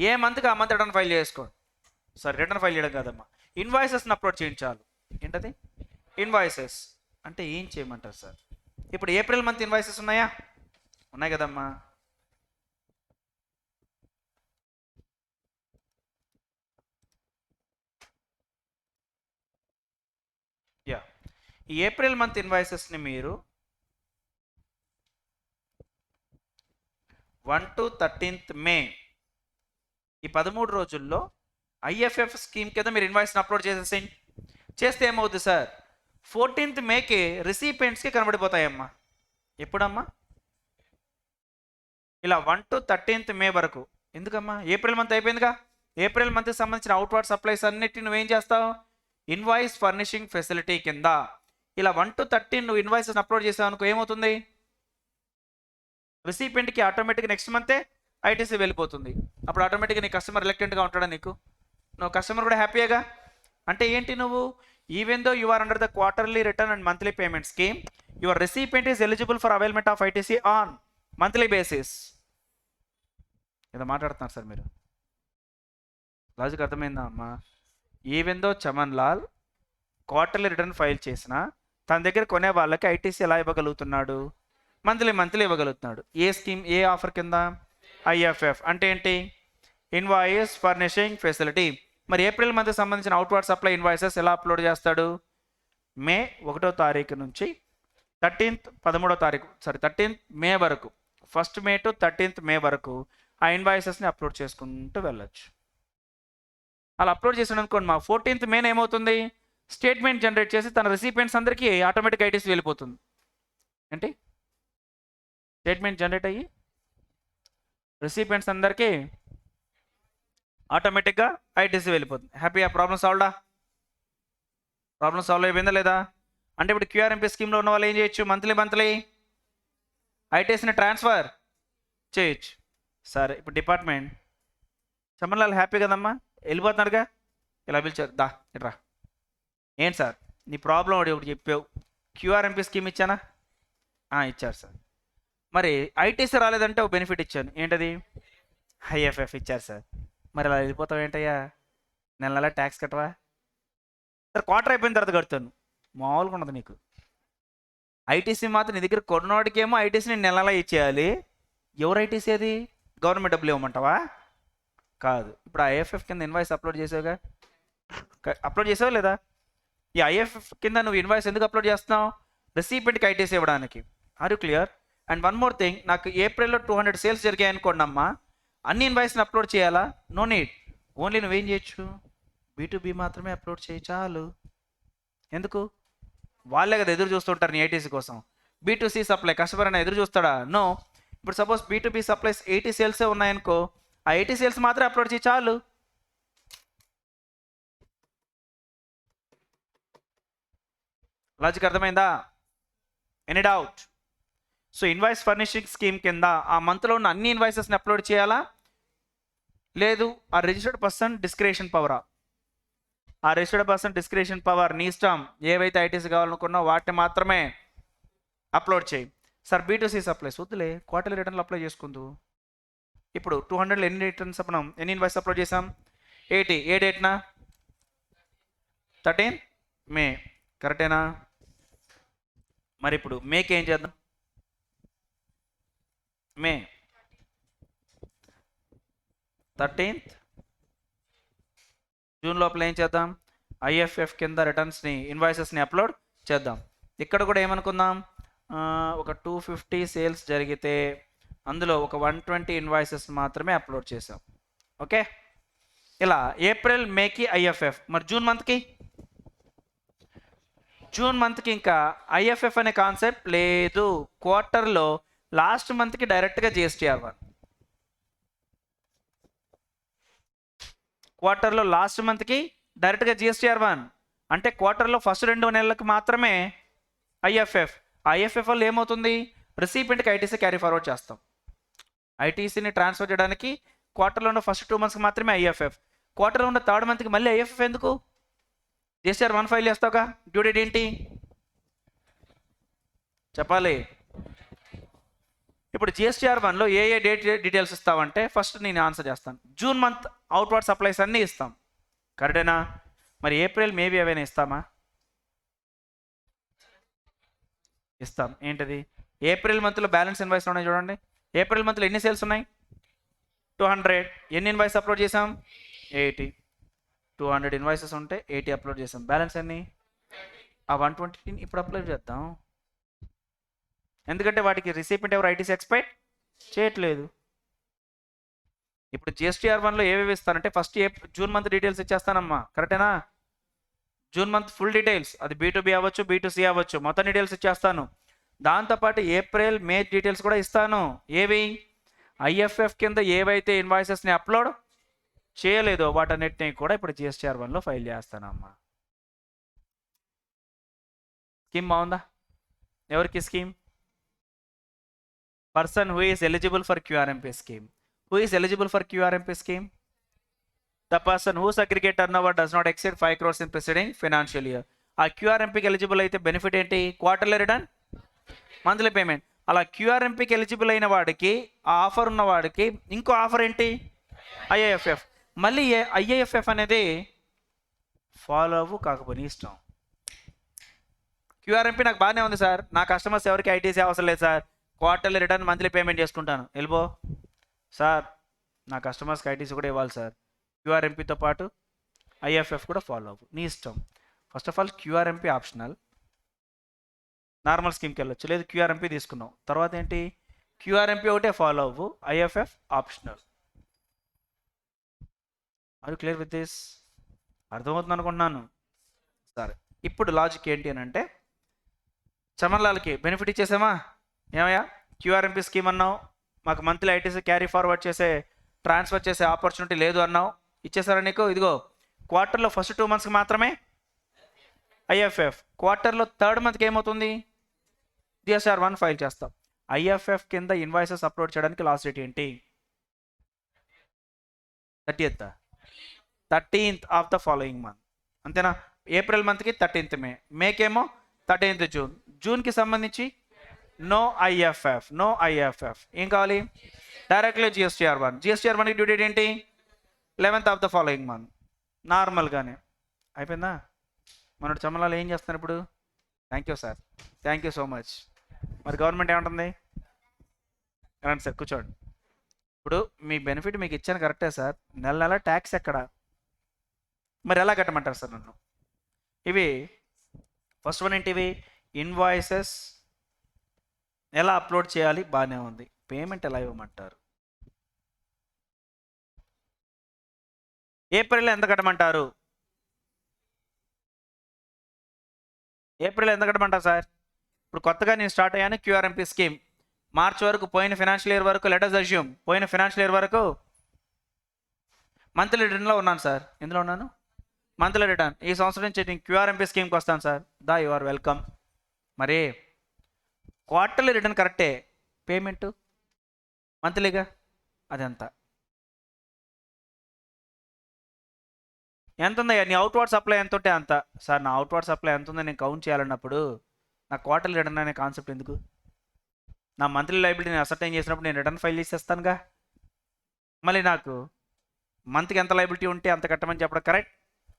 ఏ మంత్కి ఆ మంత్ రిటర్న్ ఫైల్ చేసుకోండి. సారీ, రిటర్న్ ఫైల్ చేయడం కాదమ్మా, ఇన్వాయిసెస్ని అప్లోడ్ చేయించాలి. ఏంటది? ఇన్వాయిసెస్ అంటే ఏం చేయమంటారు సార్? ఇప్పుడు ఏప్రిల్ మంత్ ఇన్వాయిసెస్ ఉన్నాయా? ఉన్నాయి కదమ్మా. యా, ఈ ఏప్రిల్ మంత్ ఇన్వాయిసెస్ని మీరు 1 to 13th మే ఈ 13 రోజుల్లో ఐఎఫ్ఎఫ్ స్కీమ్ కింద మీరు ఇన్వాయిస్ని అప్లోడ్ చేసేసేయండి. చేస్తే ఏమవుతుంది సార్? 14th మేకి రిసిపియెంట్స్కి కనబడిపోతాయమ్మా. ఎప్పుడమ్మా? ఇలా 1 to 13th మే వరకు. ఎందుకమ్మా? ఏప్రిల్ మంత్ అయిపోయిందిగా. ఏప్రిల్ మంత్కి సంబంధించిన అవుట్వర్డ్ సప్లైస్ అన్నిటిని నువ్వేం చేస్తావు? ఇన్వాయిస్ ఫర్నిషింగ్ ఫెసిలిటీ కింద ఇలా 1 to 13 నువ్వు ఇన్వాయిసెస్ అప్లోడ్ చేసావు అనుకో, ఏమవుతుంది? రిసిపియెంట్కి ఆటోమేటిక్గా నెక్స్ట్ మంతే ఐటీసీ వెళ్ళిపోతుంది. అప్పుడు ఆటోమేటిక్గా నీ కస్టమర్ రిలక్టెంట్గా ఉంటాడా? నీకు నువ్వు కస్టమర్ కూడా హ్యాపీగా. అంటే ఏంటి? నువ్వు even though you are under the quarterly return and monthly payment scheme, your recipient is eligible for availment of ITC on monthly basis. ఏదో మాట్లాడుతున్నారు సార్ మీరు. లాజిక్ అర్థమైందా అమ్మా? Even though Chaman Lal quarterly return file చేసిన తన దగ్గర కొనే వాళ్ళకి ఐటీసీ ఎలా ఇవ్వగలుగుతున్నాడు? మంత్లీ ఇవ్వగలుగుతున్నాడు. ఏ స్కీమ్, ఏ ఆఫర్ కింద? ఐఎఫ్ఎఫ్. అంటే ఏంటి? Invoice furnishing facility. మరి ఏప్రిల్ మంత్కి సంబంధించిన అవుట్వర్డ్ సప్లై ఇన్వాయిసెస్ ఎలా అప్లోడ్ చేస్తాడు? మే 1వ తారీఖు నుంచి 13th మే వరకు, 1st May to 13th May వరకు ఆ ఇన్వాయిసెస్ని అప్లోడ్ చేసుకుంటూ వెళ్ళొచ్చు. అలా అప్లోడ్ చేసాడు అనుకోండి, మా 14th May ఏమవుతుంది, స్టేట్మెంట్ జనరేట్ చేసి తన రిసిపియెంట్స్ అందరికీ ఆటోమేటిక్ ఐటీసీ వెళ్ళిపోతుంది. ఏంటి స్టేట్మెంట్ జనరేట్ అయ్యి రిసిపియెంట్స్ అందరికీ ఆటోమేటిక్గా ఐటీసీ వెళ్ళిపోతుంది. హ్యాపీగా ప్రాబ్లమ్ సాల్వ్డా? ప్రాబ్లమ్ సాల్వ్ అయిపోయిందా లేదా? అంటే ఇప్పుడు క్యూఆర్ఎంపీ స్కీమ్లో ఉన్న వాళ్ళు ఏం చేయొచ్చు, మంత్లీ ఐటీసీని ట్రాన్స్ఫర్ చేయొచ్చు. సరే ఇప్పుడు డిపార్ట్మెంట్ చమన్లాల్ హ్యాపీ కదమ్మా, వెళ్ళిపోతున్నారుగా, ఇలా పిలిచారు, దా ఇట్రా. ఏంటి సార్ నీ ప్రాబ్లం ఒకటి చెప్పావు, క్యూఆర్ఎంపీ స్కీమ్ ఇచ్చానా? ఇచ్చారు సార్. మరి ఐటీసీ రాలేదంటే ఒక బెనిఫిట్ ఇచ్చాను, ఏంటది? ఐఎఫ్ఎఫ్ ఇచ్చారు సార్. మరి అలా వెళ్ళిపోతావు ఏంటయ్యా, నెల ట్యాక్స్ కట్టవా? సార్ క్వార్టర్ అయిపోయిన తర్వాత కడతాను. మామూలుగా ఉండదు నీకు. ఐటీసీ మాత్రం నీ దగ్గర కొన్నోడికేమో ఐటీసీని నెలలా ఇచ్చేయాలి. ఎవరు ఐటీసీ అది? గవర్నమెంట్ డబ్బులు ఇవ్వమంటావా? కాదు. ఇప్పుడు ఐఎఫ్ఎఫ్ కింద ఇన్వాయిస్ అప్లోడ్ చేసావుగా, అప్లోడ్ చేసావు లేదా? ఈ ఐఎఫ్ఎఫ్ కింద నువ్వు ఇన్వాయిస్ ఎందుకు అప్లోడ్ చేస్తున్నావు? రిసిపియెంట్కి ఐటీసీ ఇవ్వడానికి. Are you clear? And one more thing, నాకు ఏప్రిల్లో 200 సేల్స్ జరిగాయి అనుకోండి అమ్మా, అన్ని ఇన్వాయిస్ని అప్లోడ్ చేయాలా? No need. ఓన్లీ నువ్వేం చేయొచ్చు, B2B మాత్రమే అప్లోడ్ చేయి చాలు. ఎందుకు? వాళ్ళే కదా ఎదురు చూస్తుంటారు నీ ఐటీసీ కోసం. B2C సప్లై కస్టమర్ అయినా ఎదురు చూస్తాడా? నో. ఇప్పుడు సపోజ్ B2B సప్లైస్ 80 సేల్సే ఉన్నాయనుకో, ఆ 80 సేల్స్ మాత్రమే అప్లోడ్ చేయి చాలు. లాజిక్ అర్థమైందా? Any doubt? So invoice furnishing scheme కింద ఆ మంత్లో ఉన్న అన్ని ఇన్వాయిసెస్ని అప్లోడ్ చేయాలా, లేదు ఆ రిజిస్టర్డ్ పర్సన్ డిస్క్రిషన్ పవరా? ఆ రిజిస్టర్డ్ పర్సన్ డిస్క్రిషన్ పవర్ నీ ఇష్టం, ఏవైతే ఐటీసీ కావాలనుకున్నా వాటిని మాత్రమే అప్లోడ్ చేయి. సార్ B2C సప్లైస్ వద్దులే, క్వార్టర్లీ రిటర్న్లు అప్లై చేసుకుందు. ఇప్పుడు 200లో ఎన్ని రిటర్న్స్ మనం ఎన్ని ఇన్వాయిస్ అప్లోడ్ చేసాం? 80. ఏ డేట్నా? 13 May. కరెక్టేనా? మరి ఇప్పుడు మేకి ఏం చేద్దాం? మే 13th జూన్ లోపల ఏం చేద్దాం? ఐఎఫ్ఎఫ్ కింద రిటర్న్స్ని ఇన్వాయిసెస్ని అప్లోడ్ చేద్దాం. ఇక్కడ కూడా ఏమనుకుందాం, ఒక 250 సేల్స్ జరిగితే అందులో ఒక 120 ఇన్వాయిసెస్ మాత్రమే అప్లోడ్ చేసాం. ఓకే, ఇలా ఏప్రిల్ మేకి ఐఎఫ్ఎఫ్. మరి జూన్ మంత్కి ఇంకా ఐఎఫ్ఎఫ్ అనే కాన్సెప్ట్ లేదు. క్వార్టర్లో లాస్ట్ మంత్కి డైరెక్ట్గా GSTR1. క్వార్టర్లో లాస్ట్ మంత్కి డైరెక్ట్గా GSTR1 అంటే క్వార్టర్లో ఫస్ట్ 2 నెలలకు మాత్రమే ఐఎఫ్ఎఫ్. ఐఎఫ్ఎఫ్ వల్ల ఏమవుతుంది, రిసిపియెంట్కి ఐటీసీ క్యారీ ఫార్వర్డ్ చేస్తాం. ఐటీసీని ట్రాన్స్ఫర్ చేయడానికి క్వార్టర్లో ఉన్న ఫస్ట్ 2 months మాత్రమే ఐఎఫ్ఎఫ్. క్వార్టర్లో ఉన్న 3rd monthకి మళ్ళీ ఐఎఫ్ఎఫ్ ఎందుకు? GSTR1 ఫైల్ చేస్తావుగా, డ్యూ డేట్ ఏంటి చెప్పాలి. ఇప్పుడు GSTR1లో ఏ డేట్ డీటెయిల్స్ ఇస్తావంటే ఫస్ట్ నేను ఆన్సర్ చేస్తాను. జూన్ మంత్ అవుట్వర్డ్ సప్లైస్ అన్నీ ఇస్తాం, కరెక్టేనా? మరి ఏప్రిల్ మేబీ ఏవైనా ఇస్తామా? ఇస్తాం. ఏంటది? ఏప్రిల్ మంత్లో బ్యాలెన్స్ ఇన్వాయిస్ ఉన్నాయి చూడండి. ఏప్రిల్ మంత్లో ఎన్ని సేల్స్ ఉన్నాయి? 200. ఎన్ని ఇన్వాయిస్ అప్లోడ్ చేసాం? 80. 200 ఇన్వాయిసెస్ ఉంటే 80 అప్లోడ్ చేసాం. బ్యాలెన్స్ ఎన్ని? ఆ 120 ఇప్పుడు అప్లోడ్ చేద్దాం, ఎందుకంటే వాటికి రిసిపియెంట్ ఎవరు ఐటీసీ ఎక్స్పెక్ట్ చేయట్లేదు. ఇప్పుడు GSTR1లో ఏవేవి ఇస్తానంటే ఫస్ట్ జూన్ మంత్ డీటెయిల్స్ ఇచ్చేస్తానమ్మా, కరెక్టేనా? జూన్ మంత్ ఫుల్ డీటెయిల్స్, అది B2B అవ్వచ్చు B2C అవ్వచ్చు, మొత్తం డీటెయిల్స్ ఇచ్చేస్తాను. దాంతోపాటు ఏప్రిల్ మే డీటెయిల్స్ కూడా ఇస్తాను. ఏవి? ఐఎఫ్ఎఫ్ కింద ఏవైతే ఇన్వాయిసెస్ని అప్లోడ్ చేయలేదో వాటన్నిటిని కూడా ఇప్పుడు GSTR1లో ఫైల్ చేస్తానమ్మా. స్కీమ్ బాగుందా? ఎవరికి scheme? Person who is eligible for QRMP scheme. Who is eligible for QRMP scheme? The person whose aggregate turnover does not exceed 5 crores in preceding financial year. ఆ QRMPకి ఎలిజిబుల్ అయితే benefit ఏంటి? Quarterly return, monthly payment. అలా QRMPకి eligible అయిన వాడికి, ఆ offer ఉన్న వాడికి ఇంకో ఆఫర్ ఏంటి? IIFF. మళ్ళీ IIFF అనేది ఫాలో అవ్వు, కాకపోతే ఇష్టం. QRMP నాకు బాగానే ఉంది సార్, నా కస్టమర్స్ ఎవరికి ఐటీసీ అవసరం లేదు sir, quarterly return monthly payment చేసుకుంటాను. వెళ్ళిపో. సార్ నా కస్టమర్స్కి ఐటీసీ కూడా ఇవ్వాలి సార్, QRMPతో పాటు IFF కూడా ఫాలో అవ్వు, నీ ఇష్టం. First of all QRMP optional, normal స్కీమ్కి వెళ్ళొచ్చు, లేదు QRMP తీసుకున్నావు. తర్వాత ఏంటి? QRMP ఒకటే ఫాలో అవ్వు, IFF optional. Are you clear with this? అర్థమవుతుంది అనుకుంటున్నాను. సరే, ఇప్పుడు లాజిక్ ఏంటి అని అంటే, చమన్లాల్కి బెనిఫిట్ ఇచ్చేసామా? ఏమయ్యా, క్యూఆర్ఎంపీ స్కీమ్ అన్నావు, మాకు మంత్లీ ఐటీసీ క్యారీ ఫార్వర్డ్ చేసే ట్రాన్స్ఫర్ చేసే ఆపర్చునిటీ లేదు అన్నావు, ఇచ్చేసారా నీకు? ఇదిగో క్వార్టర్లో ఫస్ట్ 2 monthsకి మాత్రమే ఐఎఫ్ఎఫ్, క్వార్టర్లో 3rd monthకి ఏమవుతుంది? జిఎస్ఆర్ 1 ఫైల్ చేస్తాం. ఐఎఫ్ఎఫ్ కింద ఇన్వాయిసెస్ అప్లోడ్ చేయడానికి లాస్ట్ డేట్ ఏంటి? 13th of the following month, అంతేనా? ఏప్రిల్ మంత్కి 13th మే, మేకేమో 13th జూన్. జూన్కి సంబంధించి నో ఐఎఫ్ఎఫ్. ఏం కావాలి? Directly GSTR 1. జిఎస్టీఆర్ 1కి డ్యూ డేట్ ఏంటి? 11th of the following month. నార్మల్గానే అయిపోయిందా? మనోడు చమలాలు ఏం చేస్తున్నారు ఇప్పుడు? Thank you sir, thank you so much. మరి గవర్నమెంట్ ఏమంటుంది? రండి సార్, కూర్చోండి. ఇప్పుడు మీ బెనిఫిట్ మీకు ఇచ్చాను కరెక్టే సార్, నెల నెల ట్యాక్స్ ఎక్కడ? మరి ఎలా కట్టమంటారు సార్ నన్ను? ఇవి ఫస్ట్ వన్ ఏంటివి? ఇన్వాయిసెస్ ఎలా అప్లోడ్ చేయాలి, బాగానే ఉంది. పేమెంట్ ఎలా ఇవ్వమంటారు? ఏప్రిల్లో ఎంత కట్టమంటారు? ఏప్రిల్ ఎంత కట్టమంటారు సార్? ఇప్పుడు కొత్తగా నేను స్టార్ట్ అయ్యాను క్యూఆర్ఎంపీ స్కీమ్. మార్చ్ వరకు, పోయిన ఫైనాన్షియల్ ఇయర్ వరకు, లెట్ us assume పోయిన ఫైనాన్షియల్ ఇయర్ వరకు మంత్లీ రిటర్న్లో ఉన్నాను సార్. ఎందులో ఉన్నాను? Monthly return. ఈ సంవత్సరం నుంచి నేను క్యూఆర్ఎంపీ స్కీమ్కి వస్తాను సార్. You are welcome. మరి క్వార్టర్లీ రిటర్న్ కరెక్టే, పేమెంట్ మంత్లీగా అదెంత? ఎంత ఉందయ్యా నీ అవుట్వర్డ్ సప్లై? ఎంత ఉంటే అంత. సార్ నా అవుట్వర్డ్ సప్లై ఎంత ఉందో నేను కౌంట్ చేయాలన్నప్పుడు నా క్వార్టర్లీ రిటర్న్ అనే కాన్సెప్ట్ ఎందుకు? నా మంత్లీ లైబిలిటీ నేను అసర్టైన్ చేసినప్పుడు నేను రిటర్న్ ఫైల్ చేసేస్తానుగా. మళ్ళీ నాకు మంత్కి ఎంత లైబిలిటీ ఉంటే అంత కట్టమని చెప్పడం కరెక్ట్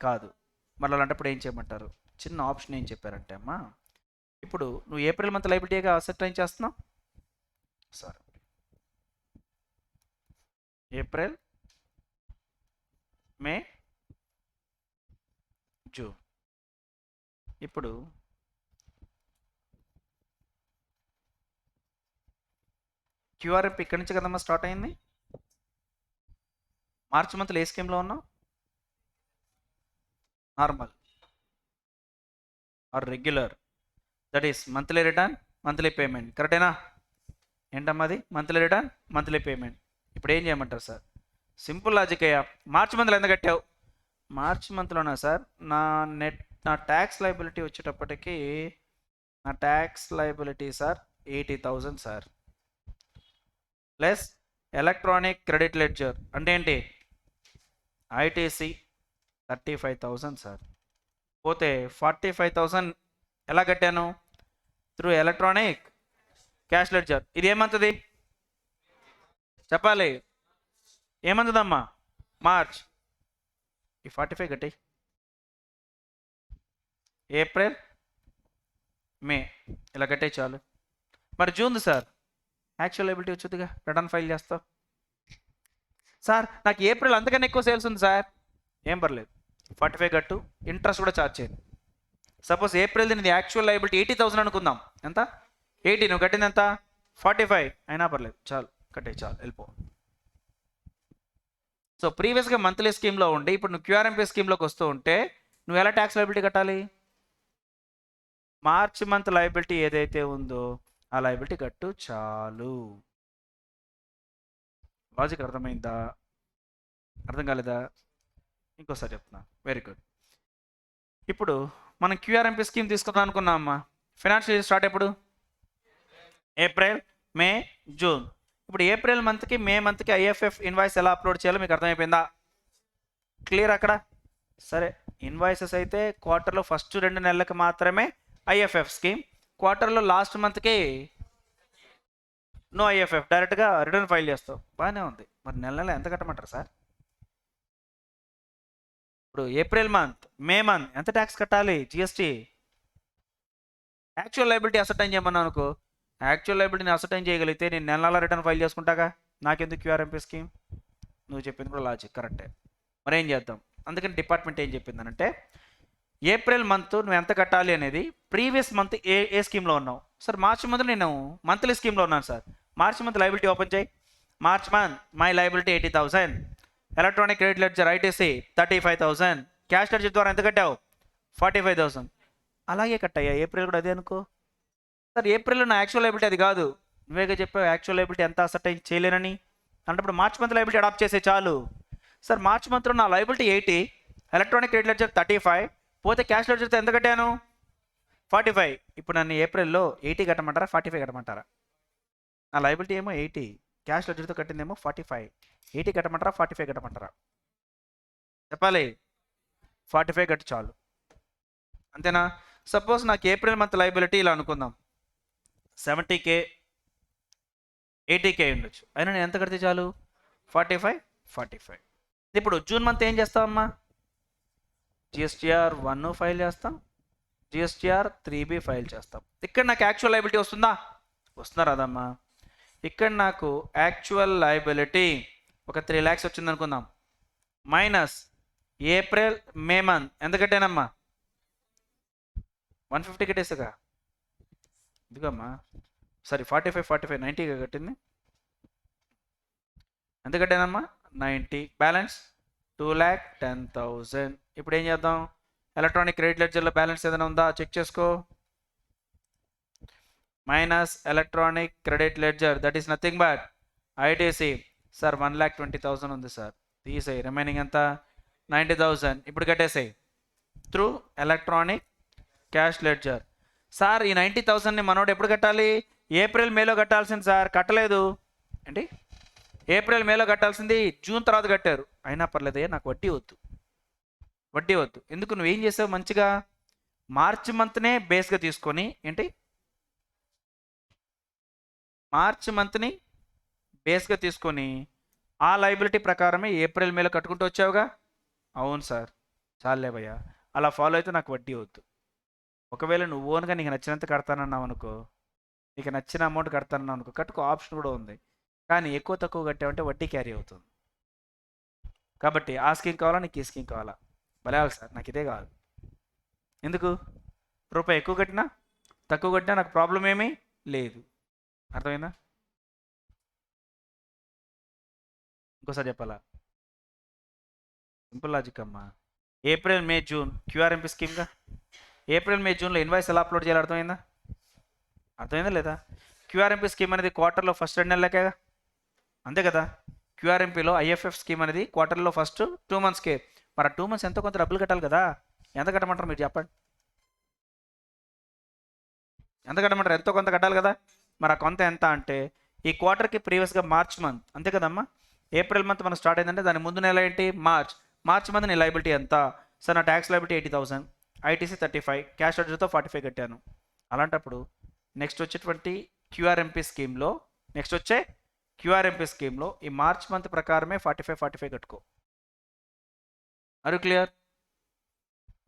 కాదు. మళ్ళీ అలాంటప్పుడు ఏం చేయమంటారు? చిన్న ఆప్షన్ ఏం చెప్పారంటే, అమ్మా ఇప్పుడు నువ్వు ఏప్రిల్ మంత్ లైబిలిటీగా అసర్టైన్ చేస్తున్నావు. సరే, ఏప్రిల్, మే, జూన్. ఇప్పుడు క్యూఆర్ఎంపీ ఇక్కడి నుంచి కదమ్మా స్టార్ట్ అయింది. మార్చ్ మంత్లో ఏ స్కీమ్లో ఉన్నావు? Normal or regular, that is monthly return, monthly payment. కరెక్టేనా? ఏంటమ్మా అది? Monthly return, monthly payment. ఇప్పుడు ఏం చేయమంటారు సార్? సింపుల్ లాజిక్ అయ్యా. మార్చ్ మంత్లో ఎంత కట్టావు? మార్చ్ మంత్లోనా సార్? నా ట్యాక్స్ లైబిలిటీ వచ్చేటప్పటికి, నా tax liability sir 80,000 sir, plus electronic credit ledger అంటే ఏంటి? ఐటీసీ 35,000 సార్, పోతే 45,000 ఎలా కట్టాను? Through electronic cash ledger. ఇది ఏమంతది చెప్పాలి? ఏమంతదమ్మా? మార్చ్. ఈ 45 కట్టి ఏప్రిల్, మే ఇలా కట్టే చాలు. మరి జూన్ సార్ యాక్చువల్ లైబిలిటీ వచ్చేదిగా, రిటర్న్ ఫైల్ చేస్తావు. సార్ నాకు ఏప్రిల్ అంతకన్నా ఎక్కువ సేల్స్ ఉంది సార్. ఏం పర్లేదు, 45 కట్టు, ఇంట్రెస్ట్ కూడా ఛార్జ్ చేయండి. సపోజ్ ఏప్రిల్ దీనిది యాక్చువల్ లైబిలిటీ 80,000 అనుకుందాం. ఎంత? 80. నువ్వు కట్టింది ఎంత? 45. అయినా పర్లేదు, చాలు కట్టే, చాలు వెళ్ళిపో. సో ప్రీవియస్గా మంత్లీ స్కీమ్లో ఉండి ఇప్పుడు నువ్వు క్యూఆర్ఎంపీ స్కీమ్లోకి వస్తూ ఉంటే నువ్వు ఎలా ట్యాక్స్ లైబిలిటీ కట్టాలి? మార్చ్ మంత్ లైబిలిటీ ఏదైతే ఉందో ఆ లైబిలిటీ కట్టు, చాలు. లాజిక్ అర్థమైందా? అర్థం కాలేదా? ఇంకోసారి చెప్తున్నా. Very good. ఇప్పుడు మనం క్యూఆర్ఎంపీ స్కీమ్ తీసుకుందాం అనుకున్నామమ్మా. ఫైనాన్షియల్ ఇయర్ స్టార్ట్ ఎప్పుడు? April, May, June. ఇప్పుడు ఏప్రిల్ మంత్కి, మే మంత్కి ఐఎఫ్ఎఫ్ ఇన్వాయిస్ ఎలా అప్లోడ్ చేయాలో మీకు అర్థమైపోయిందా? క్లియర్ అక్కడ? సరే, ఇన్వాయిసెస్ అయితే క్వార్టర్లో ఫస్ట్ 2 నెలలకు మాత్రమే ఐఎఫ్ఎఫ్ స్కీమ్, క్వార్టర్లో లాస్ట్ మంత్కి నో ఐఎఫ్ఎఫ్, డైరెక్ట్గా రిటర్న్ ఫైల్ చేస్తావు. బాగానే ఉంది. మరి నెల నెల ఎంత కట్టమంటారు సార్? ఇప్పుడు ఏప్రిల్ మంత్, మే మంత్ ఎంత ట్యాక్స్ కట్టాలి? జిఎస్టీ. యాక్చువల్ లైబిలిటీ అసర్టైన్ చేయమన్నా అనుకో, యాక్చువల్ లైబిలిటీని అసర్టైన్ చేయగలిగితే నేను నెల నెల రిటర్న్ ఫైల్ చేసుకుంటాగా, నాకెందుకు క్యూఆర్ఎంపీ స్కీమ్? నువ్వు చెప్పింది కూడా లాజిక్ కరెక్టే. మరి ఏం చేద్దాం? అందుకని డిపార్ట్మెంట్ ఏం చెప్పిందనంటే, ఏప్రిల్ మంత్ నువ్వు ఎంత కట్టాలి అనేది ప్రీవియస్ మంత్ ఏ స్కీమ్లో ఉన్నావు? సార్ మార్చ్ మంత్ నేను మంత్లీ స్కీమ్లో ఉన్నాను sir. March month liability open చేయి. March month my liability 80,000, electronic credit ledger ITC 35,000, cash ledger ద్వారా ఎంత కట్టావు? 45,000. అలాగే కట్టయ్యా, ఏప్రిల్ కూడా అదే అనుకో. సార్ ఏప్రిల్లో నా యాక్చువల్ లైబిలిటీ అది కాదు, నువ్వేగా చెప్పావు యాక్చువల్ లైబిలిటీ ఎంత అసర్టైన్ చేయలేనని. అంటే మార్చ్ మంత్ లైబిలిటీ అడాప్ట్ చేసే చాలు. సార్ మార్చ్ మంత్లో నా లైబిలిటీ 80, ఎలక్ట్రానిక్ క్రెడిట్ లెడ్జర్ 35, పోతే క్యాష్ లెడ్జర్తో ఎంత కట్టాను? 45. ఇప్పుడు నన్ను ఏప్రిల్లో 80 కట్టమంటారా 45 కట్టమంటారా? నా లైబిలిటీ ఏమో 80, క్యాష్ లెడ్జర్తో కట్టిందేమో 45. 80 కట్టమంటారా 45 కట్టమంటారా? చెప్పాలి. 45 కట్టు చాలు, అంతేనా? సపోజ్ నాకు ఏప్రిల్ మంత్ లైబిలిటీ ఇలా అనుకుందాం, 70K 80K ఉండొచ్చు, అయినా నేను ఎంత కడితే చాలు? 45. ఇప్పుడు జూన్ మంత్ ఏం చేస్తామమ్మా? GSTR 1 ఫైల్ చేస్తాం, GSTR 3B ఫైల్ చేస్తాం. ఇక్కడ నాకు యాక్చువల్ లైబిలిటీ వస్తుందా? వస్తుందా రాదమ్మా? ఇక్కడ నాకు యాక్చువల్ లైబిలిటీ ఒక 3 lakhs వచ్చింది అనుకుందాం, మైనస్ ఏప్రిల్ మే మంత్ ఎంత కట్టానమ్మా? 150 కట్టేసాగా, ఇదిగమ్మా. సారీ 45 90గా కట్టింది. ఎంత కట్టానమ్మా? 90. బ్యాలెన్స్ 2,10,000. ఇప్పుడు ఏం చేద్దాం? ఎలక్ట్రానిక్ క్రెడిట్ లెడ్జర్లో బ్యాలెన్స్ ఏదైనా ఉందా చెక్ చేసుకో. Minus electronic credit ledger, that is nothing but ITC. Sir 1,20,000 ఉంది సార్, తీసేయి. రిమైనింగ్ ఎంత? 90,000. ఇప్పుడు కట్టేసాయి through electronic cash ledger. Sir ఈ 90,000ని మనోడు ఎప్పుడు కట్టాలి? ఏప్రిల్ మేలో కట్టాల్సింది సార్, కట్టలేదు. ఏంటి? ఏప్రిల్ మేలో కట్టాల్సింది జూన్ తర్వాత కట్టారు, అయినా పర్లేదే నాకు వడ్డీ వద్దు. ఎందుకు? నువ్వేం చేసావు? మంచిగా మార్చ్ మంత్నే బేస్గా తీసుకొని, ఏంటి మార్చ్ మంత్ని బేస్గా తీసుకొని ఆ లైబిలిటీ ప్రకారమే ఏప్రిల్ మేలో కట్టుకుంటూ వచ్చావుగా. అవును సార్, చాలే భయ్యా, అలా ఫాలో అయితే నాకు వడ్డీ వద్దు. ఒకవేళ నువ్వు ఓన్గా నీకు నచ్చినంత కడతానన్నావు అనుకో, నీకు నచ్చిన అమౌంట్ కడతానన్నావు అనుకో, కట్టుకో, ఆప్షన్ కూడా ఉంది. కానీ ఎక్కువ తక్కువ కట్టావంటే వడ్డీ క్యారీ అవుతుంది. కాబట్టి ఆ స్కీమ్ కావాలా, నీకు ఈ స్కీమ్ కావాలా? భలేవాలి సార్, నాకు ఇదే కావాలి. ఎందుకు? రూపాయి ఎక్కువ కట్టినా తక్కువ కట్టినా నాకు ప్రాబ్లం ఏమీ లేదు. అర్థమైందా? ఇంకోసారి చెప్పాలా? సింపుల్ లాజిక్ అమ్మా. ఏప్రిల్ మే జూన్ QRMP స్కీమ్గా, ఏప్రిల్ మే జూన్లో ఇన్వాయిస్ ఎలా అప్లోడ్ చేయాలి? అర్థమైందా లేదా? QRMP స్కీమ్ అనేది క్వార్టర్లో ఫస్ట్ 2 నెలలకేగా, అంతే కదా? QRMPలో IFF స్కీమ్ అనేది క్వార్టర్లో ఫస్ట్ 2 monthsకే. మరి ఆ 2 months ఎంతో కొంత డబ్బులు కట్టాలి కదా. ఎంత కట్టమంటారు మీరు చెప్పండి? ఎంత కట్టమంటారు? ఎంతో కొంత కట్టాలి కదా. మరి ఆ కొంత ఎంత అంటే ఈ క్వార్టర్కి ప్రీవియస్గా మార్చ్ మంత్, అంతే కదమ్మా? ఏప్రిల్ మంత్ మనం స్టార్ట్ అయిందంటే దాని ముందు నెల ఏంటి? మార్చ్ మంత్ నీ లైబిలిటీ ఎంత? సార్ నా ట్యాక్స్ లైబిలిటీ 80,000, ITC 35, క్యాష్ లెడ్జర్తో 45 కట్టాను. అలాంటప్పుడు నెక్స్ట్ వచ్చేటువంటి QRMP స్కీమ్లో ఈ మార్చ్ మంత్ ప్రకారమే 45 కట్టుకో. అరు క్లియర్?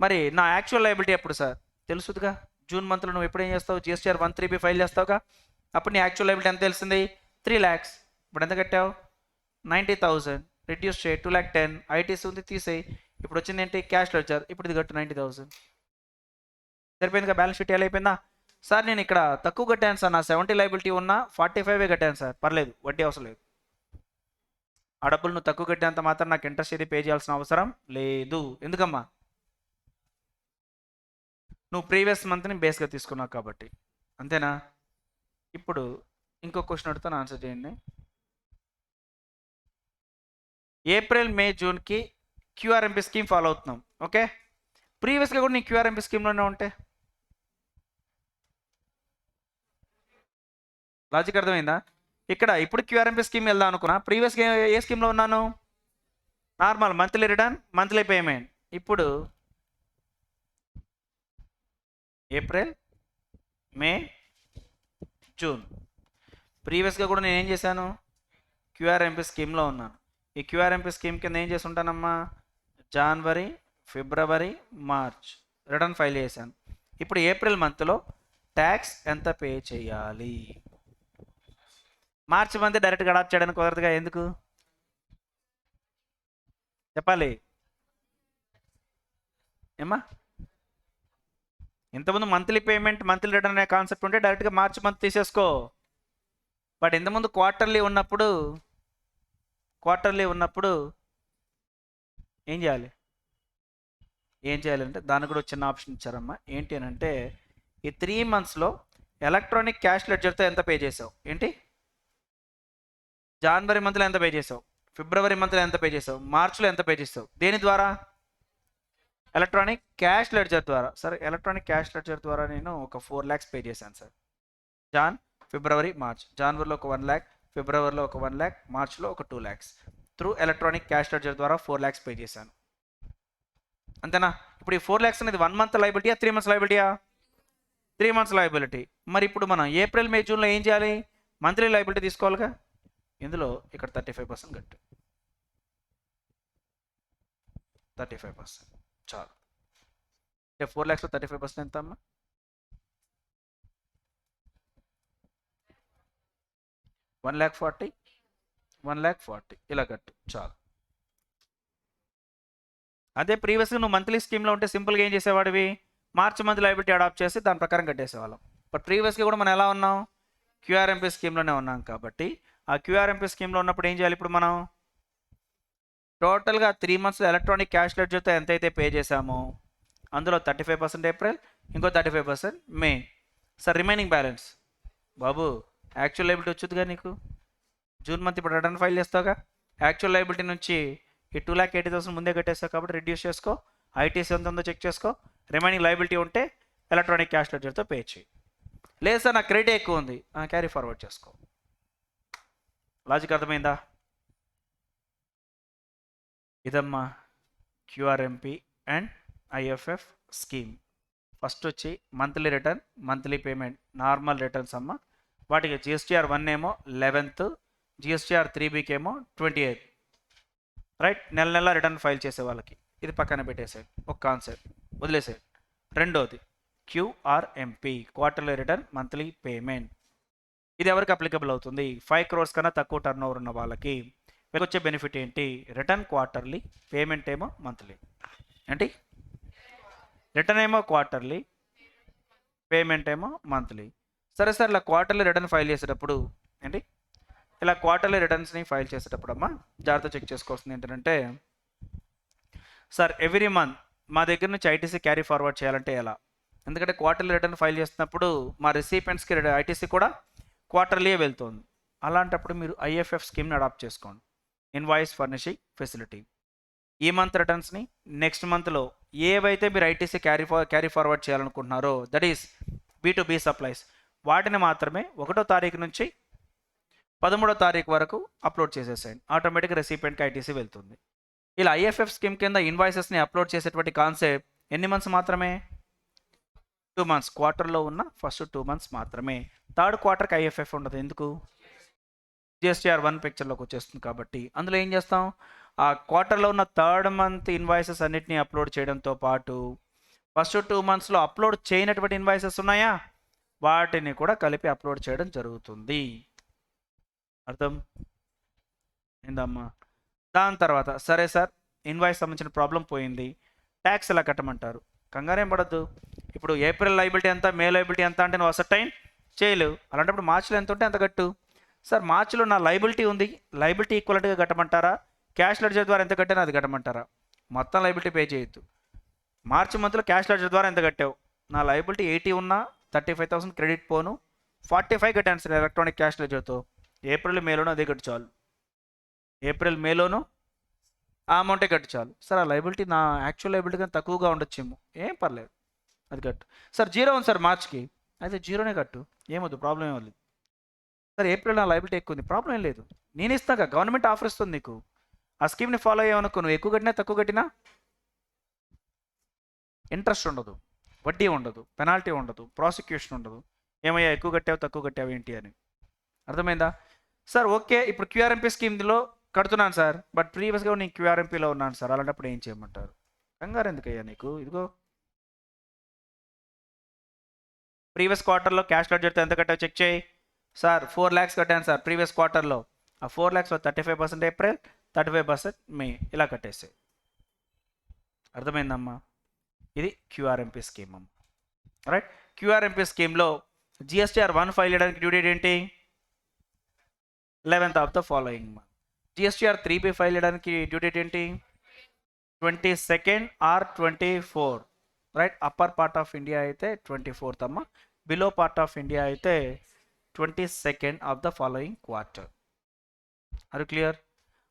మరి నా యాక్చువల్ లైబిలిటీ ఎప్పుడు సార్? తెలుసుగా, జూన్ మంత్లో నువ్వు ఎప్పుడు ఏం చేస్తావు? GSTR 1 3B ఫైల్ చేస్తావుగా, అప్పుడు నీ యాక్చువల్ లైబిలిటీ ఎంత తెలిసింది? 3 lakhs. ఇప్పుడు ఎంత కట్టావు? 90,000. రిడ్యూస్ చేయి, 2,10,000. ITC ఉంది, తీసేయి. ఇప్పుడు వచ్చింది ఏంటి? Cash ledger. ఇప్పుడు ఇది కట్టు 90,000. సరిపోయిందిగా? బ్యాలెన్స్ షీట్ ఎలా అయిపోయిందా? సార్ నేను ఇక్కడ తక్కువ కట్టాను సార్, నా 70 లైబిలిటీ ఉన్నా 45 కట్టాను సార్, పర్లేదు, వడ్డీ అవసరం లేదు. ఆ డబ్బులు నువ్వు తక్కువ కట్టేంత మాత్రం నాకు ఇంట్రెస్ట్ ఏది పే చేయాల్సిన అవసరం లేదు. ఎందుకమ్మా? నువ్వు ప్రీవియస్ మంత్ని బేస్గా తీసుకున్నావు కాబట్టి, అంతేనా? ఇప్పుడు ఇంకో క్వశ్చన్ అడుగుతాను, ఆన్సర్ చేయండి. ఏప్రిల్ మే జూన్కి QRMP స్కీమ్ ఫాలో అవుతున్నాం, ఓకే? ప్రీవియస్గా కూడా నీ QRMP స్కీమ్లోనే ఉంటే లాజిక్ అర్థమైందా? ఇక్కడ ఇప్పుడు QRMP స్కీమ్ వెళ్దాం అనుకున్నా, ప్రీవియస్గా ఏ స్కీమ్లో ఉన్నాను? Normal monthly return, monthly payment. ఇప్పుడు ఏప్రిల్ మే జూన్ ప్రీవియస్గా కూడా నేను ఏం చేశాను? QRMP స్కీమ్లో ఉన్నాను. ఈ QRMP స్కీమ్ కింద ఏం చేసి ఉంటానమ్మా? జనవరి, ఫిబ్రవరి, మార్చ్ రిటర్న్ ఫైల్ చేశాను. ఇప్పుడు ఏప్రిల్ మంత్లో ట్యాక్స్ ఎంత పే చేయాలి? మార్చి మంత్ డైరెక్ట్గా అడాప్ట్ చేయడానికి కుదరదుగా, ఎందుకు చెప్పాలి? ఏమ్మా? ఇంతకుముందు మంత్లీ పేమెంట్, మంత్లీ రిటర్న్ అనే కాన్సెప్ట్ ఉంటే డైరెక్ట్గా మార్చ్ మంత్ తీసేసుకో. బట్ ఇంతకుముందు క్వార్టర్లీ ఉన్నప్పుడు ఏం చేయాలి? ఏం చేయాలంటే దానికి కూడా చిన్న ఆప్షన్ ఇచ్చారమ్మా. ఏంటి అని అంటే ఈ 3 మంత్స్లో ఎలక్ట్రానిక్ క్యాష్ లెడ్జర్తో ఎంత పే చేసావు? ఏంటి జనవరి మంత్లో ఎంత పే చేసావు, ఫిబ్రవరి మంత్లో ఎంత పే చేసావు, మార్చిలో ఎంత పే చేసావు? దేని ద్వారా? ఎలక్ట్రానిక్ క్యాష్ లెడ్జర్ ద్వారా. సరే ఎలక్ట్రానిక్ క్యాష్ లెడ్జర్ ద్వారా నేను ఒక 4 lakhs పే చేశాను సార్. ఫిబ్రవరి మార్చ్. జనవరిలో ఒక 1 lakh, ఫిబ్రవరిలో ఒక 1 lakh, మార్చ్లో ఒక 2 lakhs. Through electronic cash ledger ద్వారా 4 lakhs పే చేశాను. అంతేనా? ఇప్పుడు ఈ 4 lakhs అనేది 1 month లైబిలిటీయా, 3 months లైబిలిటీయా? 3 months లైబిలిటీ. మరి ఇప్పుడు మనం ఏప్రిల్, మే, జూన్లో ఏం చేయాలి? మంత్లీ లైబిలిటీ తీసుకోవాలిగా. ఇందులో ఇక్కడ 35% కట్టు. 35% చాలు. అంటే 4 lakhsలో 35% ఎంత అమ్మా? 1,40,000, 1,40,000 ఇలా కట్టు చాలు. అదే ప్రీవియస్గా నువ్వు మంత్లీ స్కీమ్లో ఉంటే సింపుల్గా ఏం చేసేవాడివి? మార్చ్ మంత్ లైబిలిటీ అడాప్ట్ చేసి దాని ప్రకారం కట్టేసేవాళ్ళం. బట్ ప్రీవియస్గా కూడా మనం ఎలా ఉన్నాం? క్యూఆర్ఎంపీ స్కీమ్లోనే ఉన్నాం కాబట్టి ఆ క్యూఆర్ఎంపీ స్కీమ్లో ఉన్నప్పుడు ఏం చేయాలి? ఇప్పుడు మనం టోటల్గా 3 months ఎలక్ట్రానిక్ క్యాష్ లెడ్జర్తో ఎంతైతే పే చేసామో అందులో 35% ఏప్రిల్, ఇంకో 35% మే. సార్ రిమైనింగ్ బ్యాలెన్స్ బాబు యాక్చువల్ లైబిలిటీ వచ్చుద్దిగా నీకు. జూన్ మంత్ ఇప్పుడు రిటర్న్ ఫైల్ చేస్తావుగా. యాక్చువల్ లైబిలిటీ నుంచి ఈ 2,80,000 ముందే కట్టేస్తావు కాబట్టి రిడ్యూస్ చేసుకో. ఐటీసీ ఎంత ఉందో చెక్ చేసుకో. రిమైనింగ్ లైబిలిటీ ఉంటే ఎలక్ట్రానిక్ క్యాష్ లెడ్జర్తో పే చేయి. లేదు సార్ నాకు క్రెడిట్ ఎక్కువ ఉంది, క్యారీ ఫార్వర్డ్ చేసుకో. లాజిక్ అర్థమైందా? ఇదమ్మా QRMP and IFF scheme. First వచ్చి monthly return, monthly payment, normal returns అమ్మ. వాటికి జిఎస్టీఆర్ 1 ఏమో 11th, జిఎస్టీఆర్ 3Bకి ఏమో 28th. రైట్, నెల నెల రిటర్న్ ఫైల్ చేసే వాళ్ళకి ఇది పక్కన పెట్టేసాడు. ఒక కాన్సెప్ట్ వదిలేసాడు. రెండోది QRMP, quarterly return, monthly payment. ఇది ఎవరికి అప్లికబుల్ అవుతుంది? 5 crores కన్నా తక్కువ టర్న్ ఓవర్ ఉన్న వాళ్ళకి. వీళ్ళకి వచ్చే బెనిఫిట్ ఏంటి? రిటర్న్ క్వార్టర్లీ, పేమెంట్ ఏమో మంత్లీ. ఏంటి? రిటర్న్ ఏమో క్వార్టర్లీ, పేమెంట్ ఏమో మంత్లీ. సరే సార్ ఇలా క్వార్టర్లీ రిటర్న్ ఫైల్ చేసేటప్పుడు ఏంటి, ఇలా క్వార్టర్లీ రిటర్న్స్ని ఫైల్ చేసేటప్పుడు అమ్మా జాగ్రత్త చెక్ చేసుకోవాల్సింది ఏంటంటే, సార్ ఎవ్రీ మంత్ మా దగ్గర నుంచి ఐటీసీ క్యారీ ఫార్వర్డ్ చేయాలంటే ఎలా? ఎందుకంటే క్వార్టర్లీ రిటర్న్ ఫైల్ చేస్తున్నప్పుడు మా రిసిపెంట్స్కి ఐటీసీ కూడా క్వార్టర్లీ వెళ్తుంది. అలాంటప్పుడు మీరు ఐఎఫ్ఎఫ్ స్కీమ్ని అడాప్ట్ చేసుకోండి, ఇన్వాయిస్ ఫర్నిషింగ్ ఫెసిలిటీ. ఈ మంత్ రిటర్న్స్ని నెక్స్ట్ మంత్లో ఏవైతే మీరు ఐటీసీ క్యారీ ఫార్వర్డ్ చేయాలనుకుంటున్నారో దట్ ఈస్ B2B సప్లైస్, వాటిని మాత్రమే 1వ తారీఖు నుంచి 13వ తారీఖు వరకు అప్లోడ్ చేసేసేయండి. ఆటోమేటిక్గా రెసిపెంట్కి ఐటీసీ వెళ్తుంది. ఇలా ఐఎఫ్ఎఫ్ స్కీమ్ కింద ఇన్వాయిసెస్ని అప్లోడ్ చేసేటువంటి కాన్సెప్ట్ ఎన్ని మంత్స్ మాత్రమే? 2 months. క్వార్టర్లో ఉన్న ఫస్ట్ 2 months మాత్రమే. థర్డ్ క్వార్టర్కి ఐఎఫ్ఎఫ్ ఉండదు. ఎందుకు? జిఎస్టీఆర్ 1 పిక్చర్లోకి వచ్చేస్తుంది కాబట్టి. అందులో ఏం చేస్తాం? ఆ క్వార్టర్లో ఉన్న థర్డ్ మంత్ ఇన్వాయిసెస్ అన్నిటినీ అప్లోడ్ చేయడంతో పాటు ఫస్ట్ 2 monthsలో అప్లోడ్ చేయనటువంటి ఇన్వాయిసెస్ ఉన్నాయా, వాటిని కూడా కలిపి అప్లోడ్ చేయడం జరుగుతుంది. అర్థం ఏందమ్మా? దాని తర్వాత సరే సార్ ఇన్వాయిస్ సంబంధించిన ప్రాబ్లం పోయింది, ట్యాక్స్ ఎలా కట్టమంటారు? కంగారేం పడద్దు. ఇప్పుడు ఏప్రిల్ లైబిలిటీ ఎంత, మే లైబిలిటీ ఎంత అంటే నువ్వు అసలు టైం చేయలేవు. అలాంటప్పుడు మార్చిలో ఎంత ఉంటే అంత కట్టు. సార్ మార్చిలో నా లైబిలిటీ ఉంది, లైబిలిటీ ఈక్వల్గా కట్టమంటారా? క్యాష్ లెడ్జర్ ద్వారా ఎంత కట్టానో అది కట్టమంటారా? మొత్తం లైబిలిటీ పే చేయొద్దు. మార్చి మంత్లో క్యాష్ లెడ్జర్ ద్వారా ఎంత కట్టావు? నా లైబిలిటీ 80 ఉన్నా 35,000 క్రెడిట్ పోను 45 కట్టాను సార్ ఎలక్ట్రానిక్ క్యాష్ లెడ్జర్తో. ఏప్రిల్ మేలోనూ అదే కట్టు చాలు. ఏప్రిల్ మేలోనూ ఆ అమౌంటే కట్టు చాలు. సార్ ఆ లైబిలిటీ నా యాక్చువల్ లైబిలిటీ కానీ తక్కువగా ఉండొచ్చేమో, ఏం పర్లేదు అది కట్టు. సార్ 0 ఉంది సార్ మార్చ్కి, అయితే 0నే కట్టు, ఏమొద్దు, ప్రాబ్లం ఏం లేదు. సార్ ఏప్రిల్ నా లైబిలిటీ ఎక్కువ ఉంది, ప్రాబ్లం ఏం లేదు, నేను ఇస్తాగా, గవర్నమెంట్ ఆఫర్ ఇస్తుంది నీకు. ఆ స్కీమ్ని ఫాలో అయ్యావనుకో, నువ్వు ఎక్కువ కట్టినా తక్కువ కట్టినా ఇంట్రెస్ట్ ఉండదు, వడ్డీ ఉండదు, పెనాల్టీ ఉండదు, ప్రాసిక్యూషన్ ఉండదు. ఏమయ్యా ఎక్కువ కట్టావు తక్కువ కట్టావు ఏంటి అని. అర్థమైందా? సార్ ఓకే ఇప్పుడు క్యూఆర్ఎంపీ స్కీమ్లో కడుతున్నాను సార్, బట్ ప్రీవియస్గా నేను క్యూఆర్ఎంపీలో ఉన్నాను సార్, అలాంటప్పుడు ఏం చేయమంటారు? కంగారు ఎందుకయ్యా నీకు? ఇదిగో ప్రీవియస్ క్వార్టర్లో క్యాష్ లెడ్జర్తో ఎంత కట్టావు చెక్ చేయి. సార్ 4 lakhs కట్టాను సార్ ప్రీవియస్ క్వార్టర్లో. ఆ 4 lakhsలో 35% ఏప్రిల్, 35% మే, ఇలా కట్టేసాయి. అర్థమైందమ్మా? ఇది క్యూఆర్ఎంపీ స్కీమ్ అమ్మ. రైట్, క్యూఆర్ఎంపీ స్కీమ్లో జిఎస్టీఆర్ 1 ఫైల్ చేయడానికి డ్యూ డేట్ ఏంటి? 11th of the following month. GSTR 3B file చేయడానికి డ్యూ డేట్ ఏంటి? 22nd or 24, right? Upper part of India అయితే 24th అమ్మ, బిలో పార్ట్ ఆఫ్ ఇండియా అయితే 22nd of the following quarter. Are clear?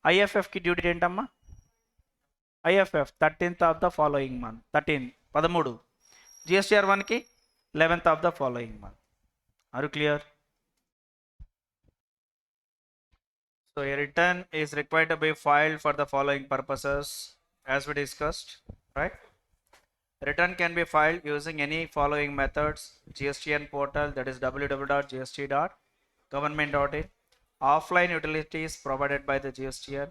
ఐఎఫ్ఎఫ్కి due date ఏంటమ్మా? IFF 13th of the following month, 13. GSTR 1కి 11th of the following month. Are clear? So a return is required to be filed for the following purposes as we discussed, right? Return can be filed using any following methods: GSTN portal, that is www.gst.government.in, offline utilities provided by the GSTN,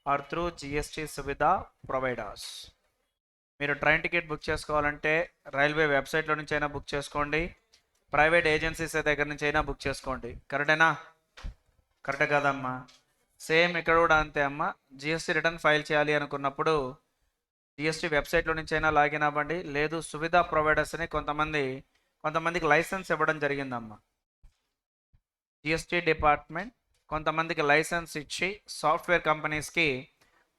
or through GST Suvidha providers. మీరు train ticket book చేసుకోవాలంటే railway వెబ్సైట్లో నుంచి అయినా book చేసుకోండి, private agencies దగ్గర నుంచి అయినా book చేసుకోండి. కరెక్టేనా? కరెక్టే కదమ్మా? సేమ్ ఇక్కడ కూడా అంతే అమ్మ. జిఎస్టీ రిటర్న్ ఫైల్ చేయాలి అనుకున్నప్పుడు జిఎస్టీ వెబ్సైట్లో నుంచి అయినా లాగిన్ అవ్వండి, లేదు సువిధా ప్రొవైడర్స్ అని కొంతమందికి లైసెన్స్ ఇవ్వడం జరిగిందమ్మా. జిఎస్టీ డిపార్ట్మెంట్ కొంతమందికి లైసెన్స్ ఇచ్చి సాఫ్ట్వేర్ కంపెనీస్కి,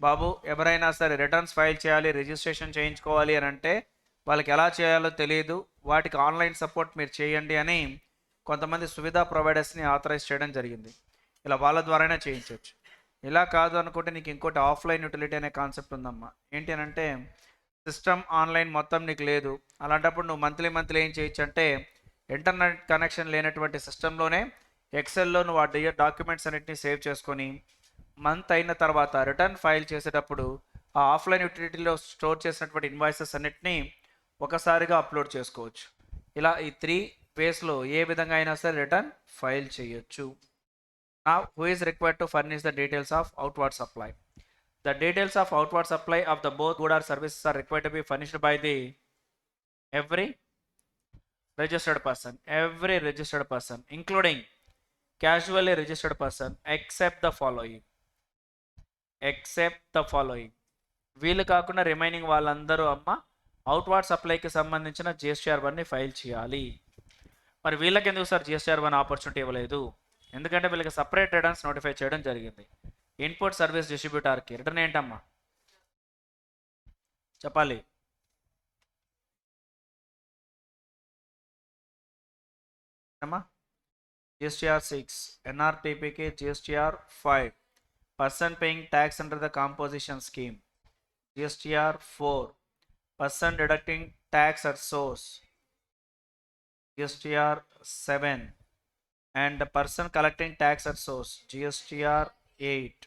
బాబు ఎవరైనా సరే రిటర్న్స్ ఫైల్ చేయాలి, రిజిస్ట్రేషన్ చేయించుకోవాలి అని అంటే వాళ్ళకి ఎలా చేయాలో తెలియదు, వాటికి ఆన్లైన్ సపోర్ట్ మీరు చేయండి అని కొంతమంది సువిధా ప్రొవైడర్స్ని ఆథరైజ్ చేయడం జరిగింది. ఇలా వాళ్ళ ద్వారానే చేయించవచ్చు. ఇలా కాదు అనుకుంటే నీకు ఇంకోటి ఆఫ్లైన్ యూటిలిటీ అనే కాన్సెప్ట్ ఉందమ్మా. ఏంటి అని అంటే సిస్టమ్ ఆన్లైన్ మొత్తం నీకు లేదు, అలాంటప్పుడు నువ్వు మంత్లీ ఏం చేయొచ్చు అంటే ఇంటర్నెట్ కనెక్షన్ లేనటువంటి సిస్టంలోనే ఎక్సెల్లో నువ్వు ఆ డాక్యుమెంట్స్ అన్నింటినీ సేవ్ చేసుకొని మంత్ అయిన తర్వాత రిటర్న్ ఫైల్ చేసేటప్పుడు ఆ ఆఫ్లైన్ యూటిలిటీలో స్టోర్ చేసినటువంటి ఇన్వాయిసెస్ అన్నిటినీ ఒకసారిగా అప్లోడ్ చేసుకోవచ్చు. ఇలా ఈ 3 వేస్లో ఏ విధంగా అయినా సరే రిటర్న్ ఫైల్ చేయొచ్చు. Now, who is required to furnish the details of outward supply? The details of outward supply of the both goods or services are required to be furnished by the every registered person, including casually registered person, except the following. వీళ్ళు కాకుండా remaining వాళ్ళందరూ అమ్మ outward సప్లైకి సంబంధించిన GSTR 1ని file చేయాలి. మరి వీళ్ళకి ఎందుకు సార్ జిఎస్టీఆర్ 1 ఆపర్చునిటీ ఇవ్వలేదు? ఎందుకంటే వీళ్ళకి సపరేట్ రిటర్న్స్ నోటిఫై చేయడం జరిగింది. ఇన్పుట్ సర్వీస్ డిస్ట్రిబ్యూటర్కి రిటర్న్ ఏంటమ్మా చెప్పాలి? అమ్మా GSTR 6, NRTPకి GSTR 5, person paying tax under the composition scheme, GSTR 4, person deducting tax at source, GSTR 7, and the person collecting tax at source, GSTR 8,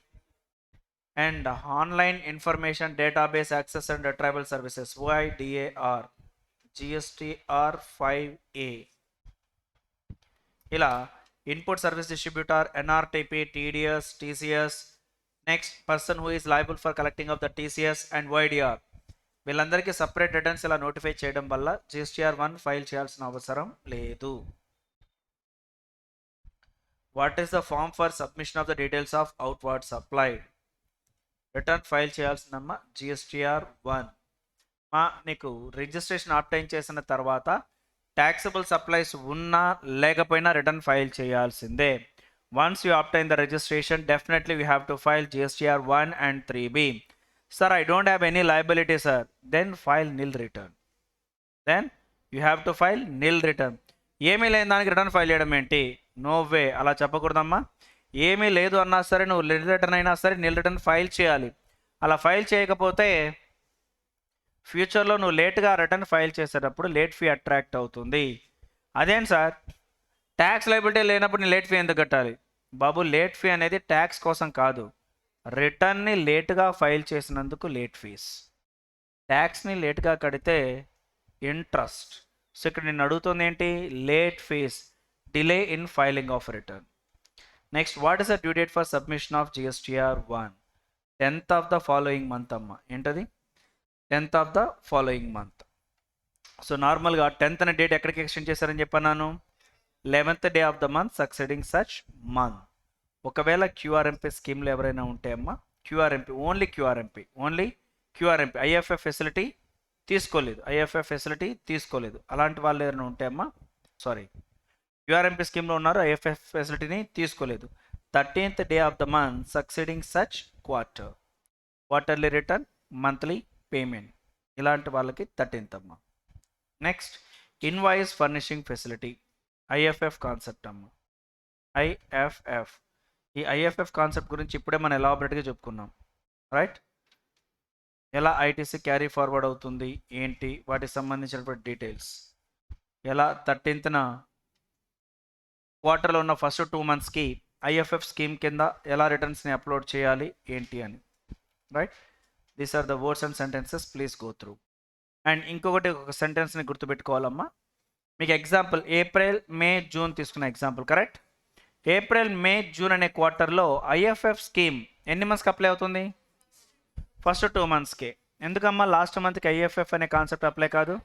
and online information database access and retrieval services, OIDAR, GSTR 5A. ఇలా input service distributor, NRTP, TDS, TCS, next person who is liable for collecting of the TCS and OIDR, వీళ్ళందరికీ separate returns ఇలా notify చేయడం వల్ల GSTR 1 ఫైల్ చేయాల్సిన అవసరం లేదు. What is the form for submission of the details of outward supply? Return file చేయాల్సిందమ్మా GSTR 1. నీకు రిజిస్ట్రేషన్ ఆప్టైన్ చేసిన తర్వాత ట్యాక్సబుల్ సప్లైస్ ఉన్నా లేకపోయినా రిటర్న్ ఫైల్ చేయాల్సిందే. Once you obtain the registration, definitely you have to file GSTR 1 and 3B. Sir, I don't have any liability, sir. Then file nil return. Then you have to file nil return. ఏమీ లేని దానికి return file చేయడం ఏంటి? No way, అలా చెప్పకూడదమ్మా. ఏమీ లేదు అన్నా సరే నువ్వు నిల్ రిటర్న్ అయినా సరే నిల్ రిటర్న్ ఫైల్ చేయాలి. అలా ఫైల్ చేయకపోతే ఫ్యూచర్లో నువ్వు లేట్గా రిటర్న్ ఫైల్ చేసేటప్పుడు లేట్ ఫీ అట్రాక్ట్ అవుతుంది. అదేంటి సార్, ట్యాక్స్ లైబిలిటీ లేనప్పుడు నేను లేట్ ఫీ ఎందుకు కట్టాలి? బాబు, లేట్ ఫీ అనేది ట్యాక్స్ కోసం కాదు, రిటర్న్ని లేట్గా ఫైల్ చేసినందుకు లేట్ ఫీస్. ట్యాక్స్ని లేట్గా కడితే ఇంట్రెస్ట్. సో ఇక్కడ నేను అడుగుతుంది ఏంటి? Late fees, delay in filing of return. Next, what is the due date for submission of GSTR 1? 10th of the following month అమ్మ. ఏంటది? 10th of the following month. So నార్మల్గా 10th అనే date ఎక్కడికి extend చేశారని చెప్పన్నాను? 11th day of the month succeeding such month. ఒకవేళ QRMP స్కీమ్లో ఎవరైనా ఉంటే అమ్మ, QRMP, only QRMP IFF facility తీసుకోలేదు, అలాంటి వాళ్ళు ఎవరైనా ఉంటే అమ్మ, QRMP స్కీమ్లో ఉన్నారు, IFF ఫెసిలిటీని తీసుకోలేదు. 13th day of the month succeeding such quarterly return, monthly payment, ఇలాంటి వాళ్ళకి 13th అమ్మ. Next invoice furnishing facility, IFF concept అమ్మ. ఐఎఫ్ఎఫ్, ఈ ఐఎఫ్ఎఫ్ కాన్సెప్ట్ గురించి ఇప్పుడే మనం ఎలాబరేట్గా చెప్పుకున్నాం, రైట్? ఎలా ఐటీసీ క్యారీ ఫార్వర్డ్ అవుతుంది ఏంటి, వాటికి సంబంధించినటువంటి డీటెయిల్స్, ఎలా 13th క్వార్టర్లో ఉన్న ఫస్ట్ 2 monthsకి ఐఎఫ్ఎఫ్ స్కీమ్ కింద ఎలా రిటర్న్స్ని అప్లోడ్ చేయాలి ఏంటి అని, right? These are the words and sentences, please go through. And ఇంకొకటి ఒక సెంటెన్స్ని గుర్తుపెట్టుకోవాలమ్మా. మీకు ఎగ్జాంపుల్ ఏప్రిల్ మే జూన్ తీసుకున్న example, correct? April May June అనే క్వార్టర్లో ఐఎఫ్ఎఫ్ స్కీమ్ ఎన్ని మంత్స్కి అప్లై అవుతుంది? ఫస్ట్ 2 monthsకే. ఎందుకమ్మా లాస్ట్ మంత్కి ఐఎఫ్ఎఫ్ అనే కాన్సెప్ట్ అప్లై కాదు?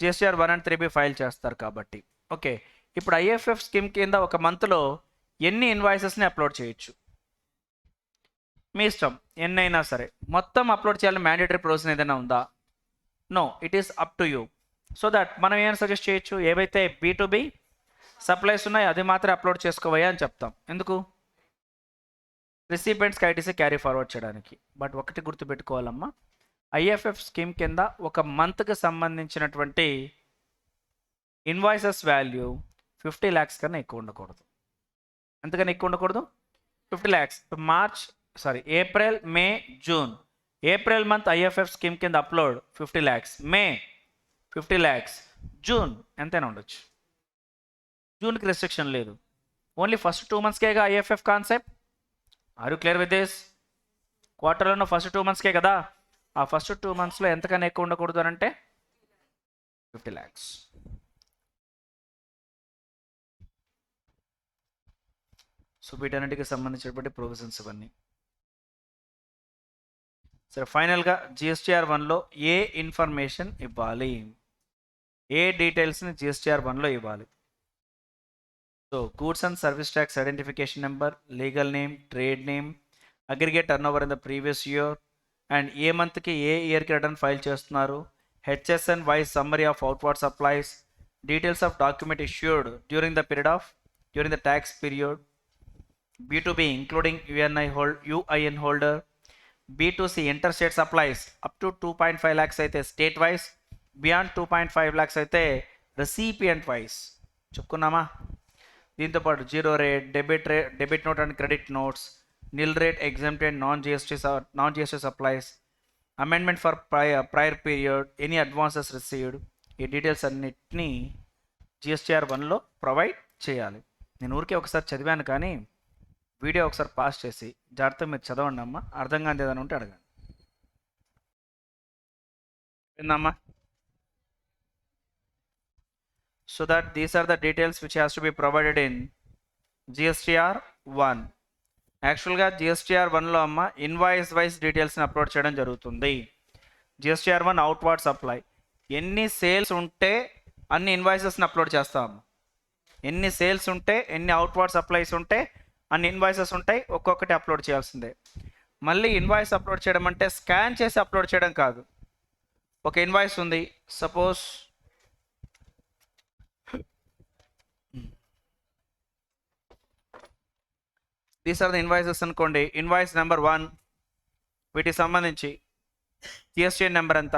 జిఎస్టీఆర్ 1 and 3B ఫైల్ చేస్తారు కాబట్టి. ఓకే, ఇప్పుడు ఐఎఫ్ఎఫ్ స్కీమ్ కింద ఒక మంత్లో ఎన్ని ఇన్వాయిసెస్ని అప్లోడ్ చేయొచ్చు? మీ ఇష్టం, ఎన్నైనా సరే. మొత్తం అప్లోడ్ చేయాలని మ్యాండేటరీ ప్రొవిజన్ ఏదైనా ఉందా? No, it is up to you. So that మనం ఏమైనా సజెస్ట్ చేయొచ్చు, ఏవైతే B2B సప్లైస్ ఉన్నాయో అది మాత్రం అప్లోడ్ చేసుకోవయ్యా అని చెప్తాం. ఎందుకు? రిసిపెంట్స్కి ఐటీసీ క్యారీ ఫార్వర్డ్ చేయడానికి. బట్ ఒకటి గుర్తుపెట్టుకోవాలమ్మా, ఐఎఫ్ఎఫ్ స్కీమ్ కింద ఒక మంత్కి సంబంధించినటువంటి ఇన్వాయిసెస్ వాల్యూ 50 lakhs కన్నా ఎక్కువ ఉండకూడదు. ఎంతకన్నా ఎక్కువ ఉండకూడదు? 50 lakhs. April May June, April month IFF scheme కింద upload 50 lakhs, May 50 lakhs, June ఎంతైనా ఉండొచ్చు. జూన్కి రెస్ట్రిక్షన్ లేదు, ఓన్లీ ఫస్ట్ 2 monthsకేగా IFF concept. Are you clear with this? క్వార్టర్లో ఉన్న ఫస్ట్ 2 monthsకే కదా. ఆ ఫస్ట్ 2 monthsలో ఎంతకన్నా ఎక్కువ ఉండకూడదు అని అంటే 50 lakhs. సో వీటన్నిటికి సంబంధించినటువంటి ప్రొవిజన్స్ ఇవన్నీ. సరే, ఫైనల్గా జిఎస్టీఆర్ 1లో ఏ ఇన్ఫర్మేషన్ ఇవ్వాలి, ఏ డీటెయిల్స్ని జిఎస్టీఆర్ 1లో ఇవ్వాలి? So goods and service tax identification number, legal name, trade name, aggregate turnover in the previous year, and ఏ మంత్కి ఏ ఇయర్కి రిటర్న్ ఫైల్ చేస్తున్నారు, HSN wise summary of outward supplies, details of document issued during the tax period, B2B including UIN holder, B2C interstate supplies up to 2.5 lakhs అయితే state wise, beyond 2.5 lakhs అయితే recipient wise చెప్పుకున్నామా. దీంతోపాటు zero rate, debit note and credit notes, nil rate exempted non GST supplies, amendment for prior period, any advances received. ఈ details అన్నిటినీ GSTR 1లో provide చేయాలి. నేను ఊరికే ఒకసారి చదివాను, కానీ వీడియో ఒకసారి పాస్ చేసి జాగ్రత్తగా మీరు చదవండి అమ్మా. అర్థం కాని ఏదైనా ఉంటే అడగండి. విందమ్మా? So that these are the details which has to be provided in GSTR 1. యాక్చువల్గా జిఎస్టీఆర్ 1లో అమ్మ ఇన్వాయిస్ వైజ్ డీటెయిల్స్ని అప్లోడ్ చేయడం జరుగుతుంది. జిఎస్టీఆర్ 1 అవుట్వార్డ్ సప్లై, ఎన్ని సేల్స్ ఉంటే అన్ని ఇన్వాయిసెస్ని అప్లోడ్ చేస్తాము. ఎన్ని సేల్స్ ఉంటే, ఎన్ని అవుట్వార్డ్ సప్లైస్ ఉంటే అన్ని ఇన్వాయిసెస్ ఉంటాయి, ఒక్కొక్కటి అప్లోడ్ చేయాల్సిందే. మళ్ళీ ఇన్వాయిస్ అప్లోడ్ చేయడం అంటే స్కాన్ చేసి అప్లోడ్ చేయడం కాదు. ఒక ఇన్వాయిస్ ఉంది, suppose these are the invoices అనుకోండి. ఇన్వాయిస్ నెంబర్ 1, వీటికి సంబంధించి జిఎస్టీ నెంబర్ ఎంత,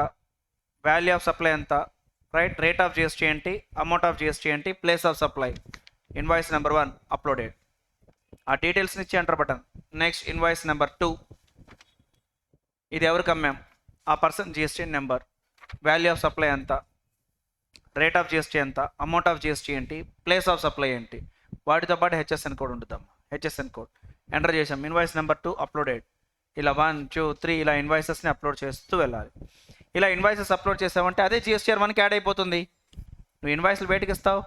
వాల్యూ ఆఫ్ సప్లై ఎంత, రైట్? రేట్ ఆఫ్ జిఎస్టీ ఏంటి, అమౌంట్ ఆఫ్ జిఎస్టీ ఏంటి, place of supply. Invoice number 1 uploaded. ఆ డీటెయిల్స్ని ఇచ్చి enter button. Next invoice number 2, ఇది ఎవరికి అమ్మాం, ఆ person GST number, value of supply ఎంత, రేట్ ఆఫ్ జిఎస్టీ ఎంత, అమౌంట్ ఆఫ్ జిఎస్టీ ఏంటి, ప్లేస్ ఆఫ్ సప్లై ఏంటి, వాటితో పాటు హెచ్ఎస్ఎన్ కోడ్ ఉంటుందమ్మా. హెచ్ఎస్ఎన్ కోడ్ ఎంటర్ చేసాం. Invoice number 2 uploaded. ఇలా 1, 2, 3 ఇలా ఇన్వాయిసెస్ని అప్లోడ్ చేస్తూ వెళ్ళాలి. ఇలా ఇన్వాయిసెస్ అప్లోడ్ చేసామంటే అదే జిఎస్టీఆర్ 1కి యాడ్ అయిపోతుంది. నువ్వు ఇన్వాయిస్లు బయటకి ఇస్తావు,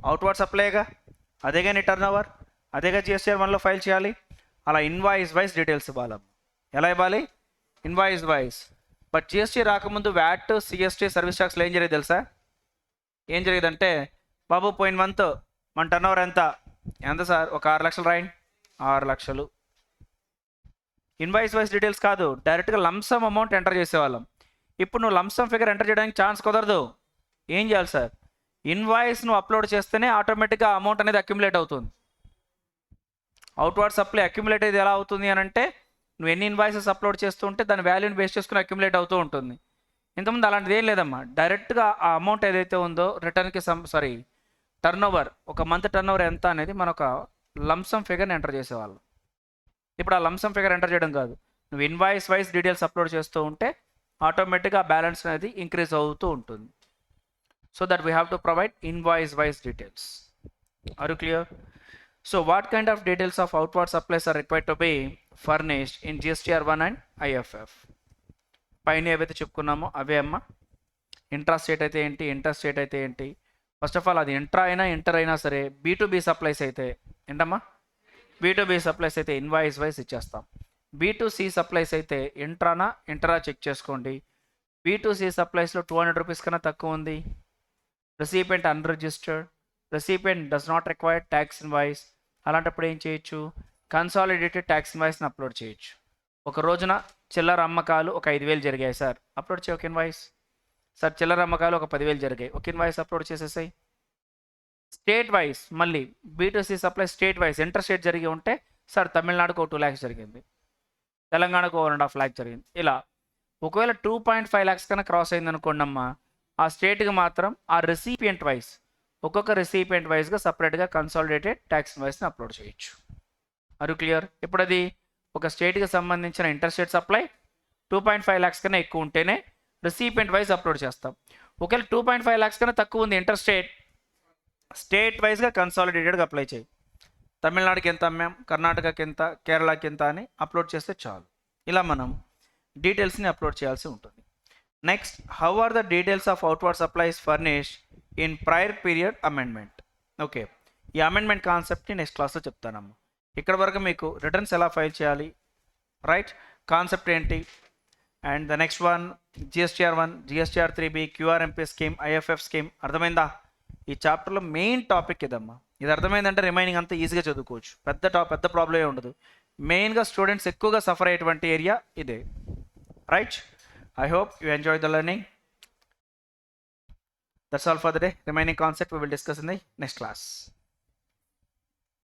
అవుట్వర్డ్ సప్లైగా, అదేగా నీ టర్న్ ఓవర్, అదేగా జిఎస్టీఆర్ 1లో ఫైల్ చేయాలి. అలా ఇన్వాయిస్ వైజ్ డీటెయిల్స్ ఇవ్వాలి. ఎలా ఇవ్వాలి? Invoice wise. బట్ జిఎస్టీ రాకముందు వ్యాట్, సిఎస్టీ, సర్వీస్ ట్యాక్స్లో ఏం జరిగేది తెలుసా? ఏం జరిగేదంటే, బాబు పోయిన మంత్ మన టర్న్ ఓవర్ ఎంత సార్, ఒక 6 లక్షలు రాయండి. 6 లక్షలు. ఇన్వాయిస్ వైజ్ డీటెయిల్స్ కాదు, డైరెక్ట్గా లంసమ్ అమౌంట్ ఎంటర్ చేసేవాళ్ళం. ఇప్పుడు నువ్వు లంసమ్ ఫిగర్ ఎంటర్ చేయడానికి ఛాన్స్ కుదరదు. ఏం చేయాలి సార్? ఇన్వాయిస్ నువ్వు అప్లోడ్ చేస్తేనే ఆటోమేటిక్గా అమౌంట్ అనేది అక్యుములేట్ అవుతుంది. అవుట్వర్డ్ సప్లై అక్యుములేట్ అయ్యేది ఎలా అవుతుంది అని అంటే, నువ్వు ఎన్ని ఇన్వాయిసెస్ అప్లోడ్ చేస్తూ ఉంటే దాని వాల్యూని బేస్ చేసుకుని అక్యుములేట్ అవుతూ ఉంటుంది. ఇంతకుముందు అలాంటిది ఏం లేదమ్మా, డైరెక్ట్గా ఆ అమౌంట్ ఏదైతే ఉందో రిటర్న్కి టర్న్ ఓవర్, ఒక మంత్ టర్న్ ఓవర్ ఎంత అనేది మన ఒక లంసమ్ ఫిగర్ని ఎంటర్ చేసేవాళ్ళం. ఇప్పుడు ఆ లంసమ్ ఫిగర్ ఎంటర్ చేయడం కాదు, నువ్వు ఇన్వాయిస్ వైజ్ డీటెయిల్స్ అప్లోడ్ చేస్తూ ఉంటే ఆటోమేటిక్గా బ్యాలెన్స్ అనేది ఇంక్రీజ్ అవుతూ ఉంటుంది. So that we have to provide invoice wise details. Are you clear? So what kind of details of outward supplies are required to be furnished in GSTR1 and IFF? పైన ఏవైతే చెప్పుకున్నామో అవే అమ్మ. Intra state అయితే ఏంటి, inter state అయితే ఏంటి? First of all అది intra అయినా inter అయినా సరే, B2B సప్లైస్ అయితే ఏంటమ్మా, B2B సప్లైస్ అయితే ఇన్వాయిస్ వైజ్ ఇచ్చేస్తాం. B2C సప్లైస్ అయితే ఇంటరా చెక్ చేసుకోండి. B2C సప్లైస్లో 200 రూపీస్ కన్నా తక్కువ ఉంది, recipient unregistered, recipient does not require tax invoice, అలాంటప్పుడు ఏం చేయొచ్చు, కన్సాలిడేటెడ్ ట్యాక్స్ ఇన్వాయిస్ని అప్లోడ్ చేయొచ్చు. ఒక రోజున చిల్లర అమ్మకాలు ఒక 5,000 జరిగాయి సార్, అప్లోడ్ చేయ ఒక ఇన్వాయిస్. సార్ చిల్లర అమ్మకాలు ఒక 10,000 జరిగాయి, ఒక ఇన్వాయిస్ అప్లోడ్ చేసేసాయి. స్టేట్ వైజ్ మళ్ళీ B2C supply state wise inter state జరిగి ఉంటే, సార్ తమిళనాడుకు 2 lakhs జరిగింది, తెలంగాణకు 1.5 lakh జరిగింది. ఇలా ఒకవేళ 2.5 lakhs కన్నా క్రాస్ అయింది అనుకోండి అమ్మా, ఆ స్టేట్కి మాత్రం ఆ రెసిపియంట్ వైజ్ ఒక్కొక్క రెసిపియంట్ వైజ్గా సపరేట్గా కన్సాలిడేటెడ్ ట్యాక్స్ ఇన్వాయిస్ని అప్లోడ్ చేయొచ్చు. Are you clear? ఇప్పుడు అది ఒక స్టేట్కి సంబంధించిన ఇంటర్ స్టేట్ సప్లై 2.5 lakhs కన్నా ఎక్కువ ఉంటేనే రెసిపియంట్ వైజ్ అప్లోడ్ చేస్తాం. ఒకవేళ 2.5 lakhs కన్నా తక్కువ ఉంది ఇంటర్ స్టేట్ వైజ్గా కన్సాలిడేటెడ్గా అప్లై చేయి. తమిళనాడుకి ఎంత అమ్మాం, కర్ణాటకకి ఎంత, కేరళకి ఎంత అని అప్లోడ్ చేస్తే చాలు. ఇలా మనం డీటెయిల్స్ని అప్లోడ్ చేయాల్సి ఉంటుంది. Next, how are the details of outward supplies furnished in prior period amendment? Okay, ఈ అమెండ్మెంట్ కాన్సెప్ట్ని నెక్స్ట్ క్లాస్లో చెప్తానమ్మా. ఇక్కడ వరకు మీకు రిటర్న్స్ ఎలా ఫైల్ చేయాలి, రైట్, కాన్సెప్ట్ ఏంటి, and the next one GSTR1, GSTR3B, QRMP scheme, IFF scheme. అర్థమైందా? ఈ చాప్టర్లో మెయిన్ టాపిక్ ఇదమ్మా. ఇది అర్థమైందంటే రిమైనింగ్ అంతా ఈజీగా చదువుకోవచ్చు, పెద్ద ప్రాబ్లమే ఉండదు. మెయిన్గా స్టూడెంట్స్ ఎక్కువగా సఫర్ అయ్యేటువంటి ఏరియా ఇదే, right. I hope you enjoyed the learning. That's all for the day. Remaining concept we will discuss in the next class.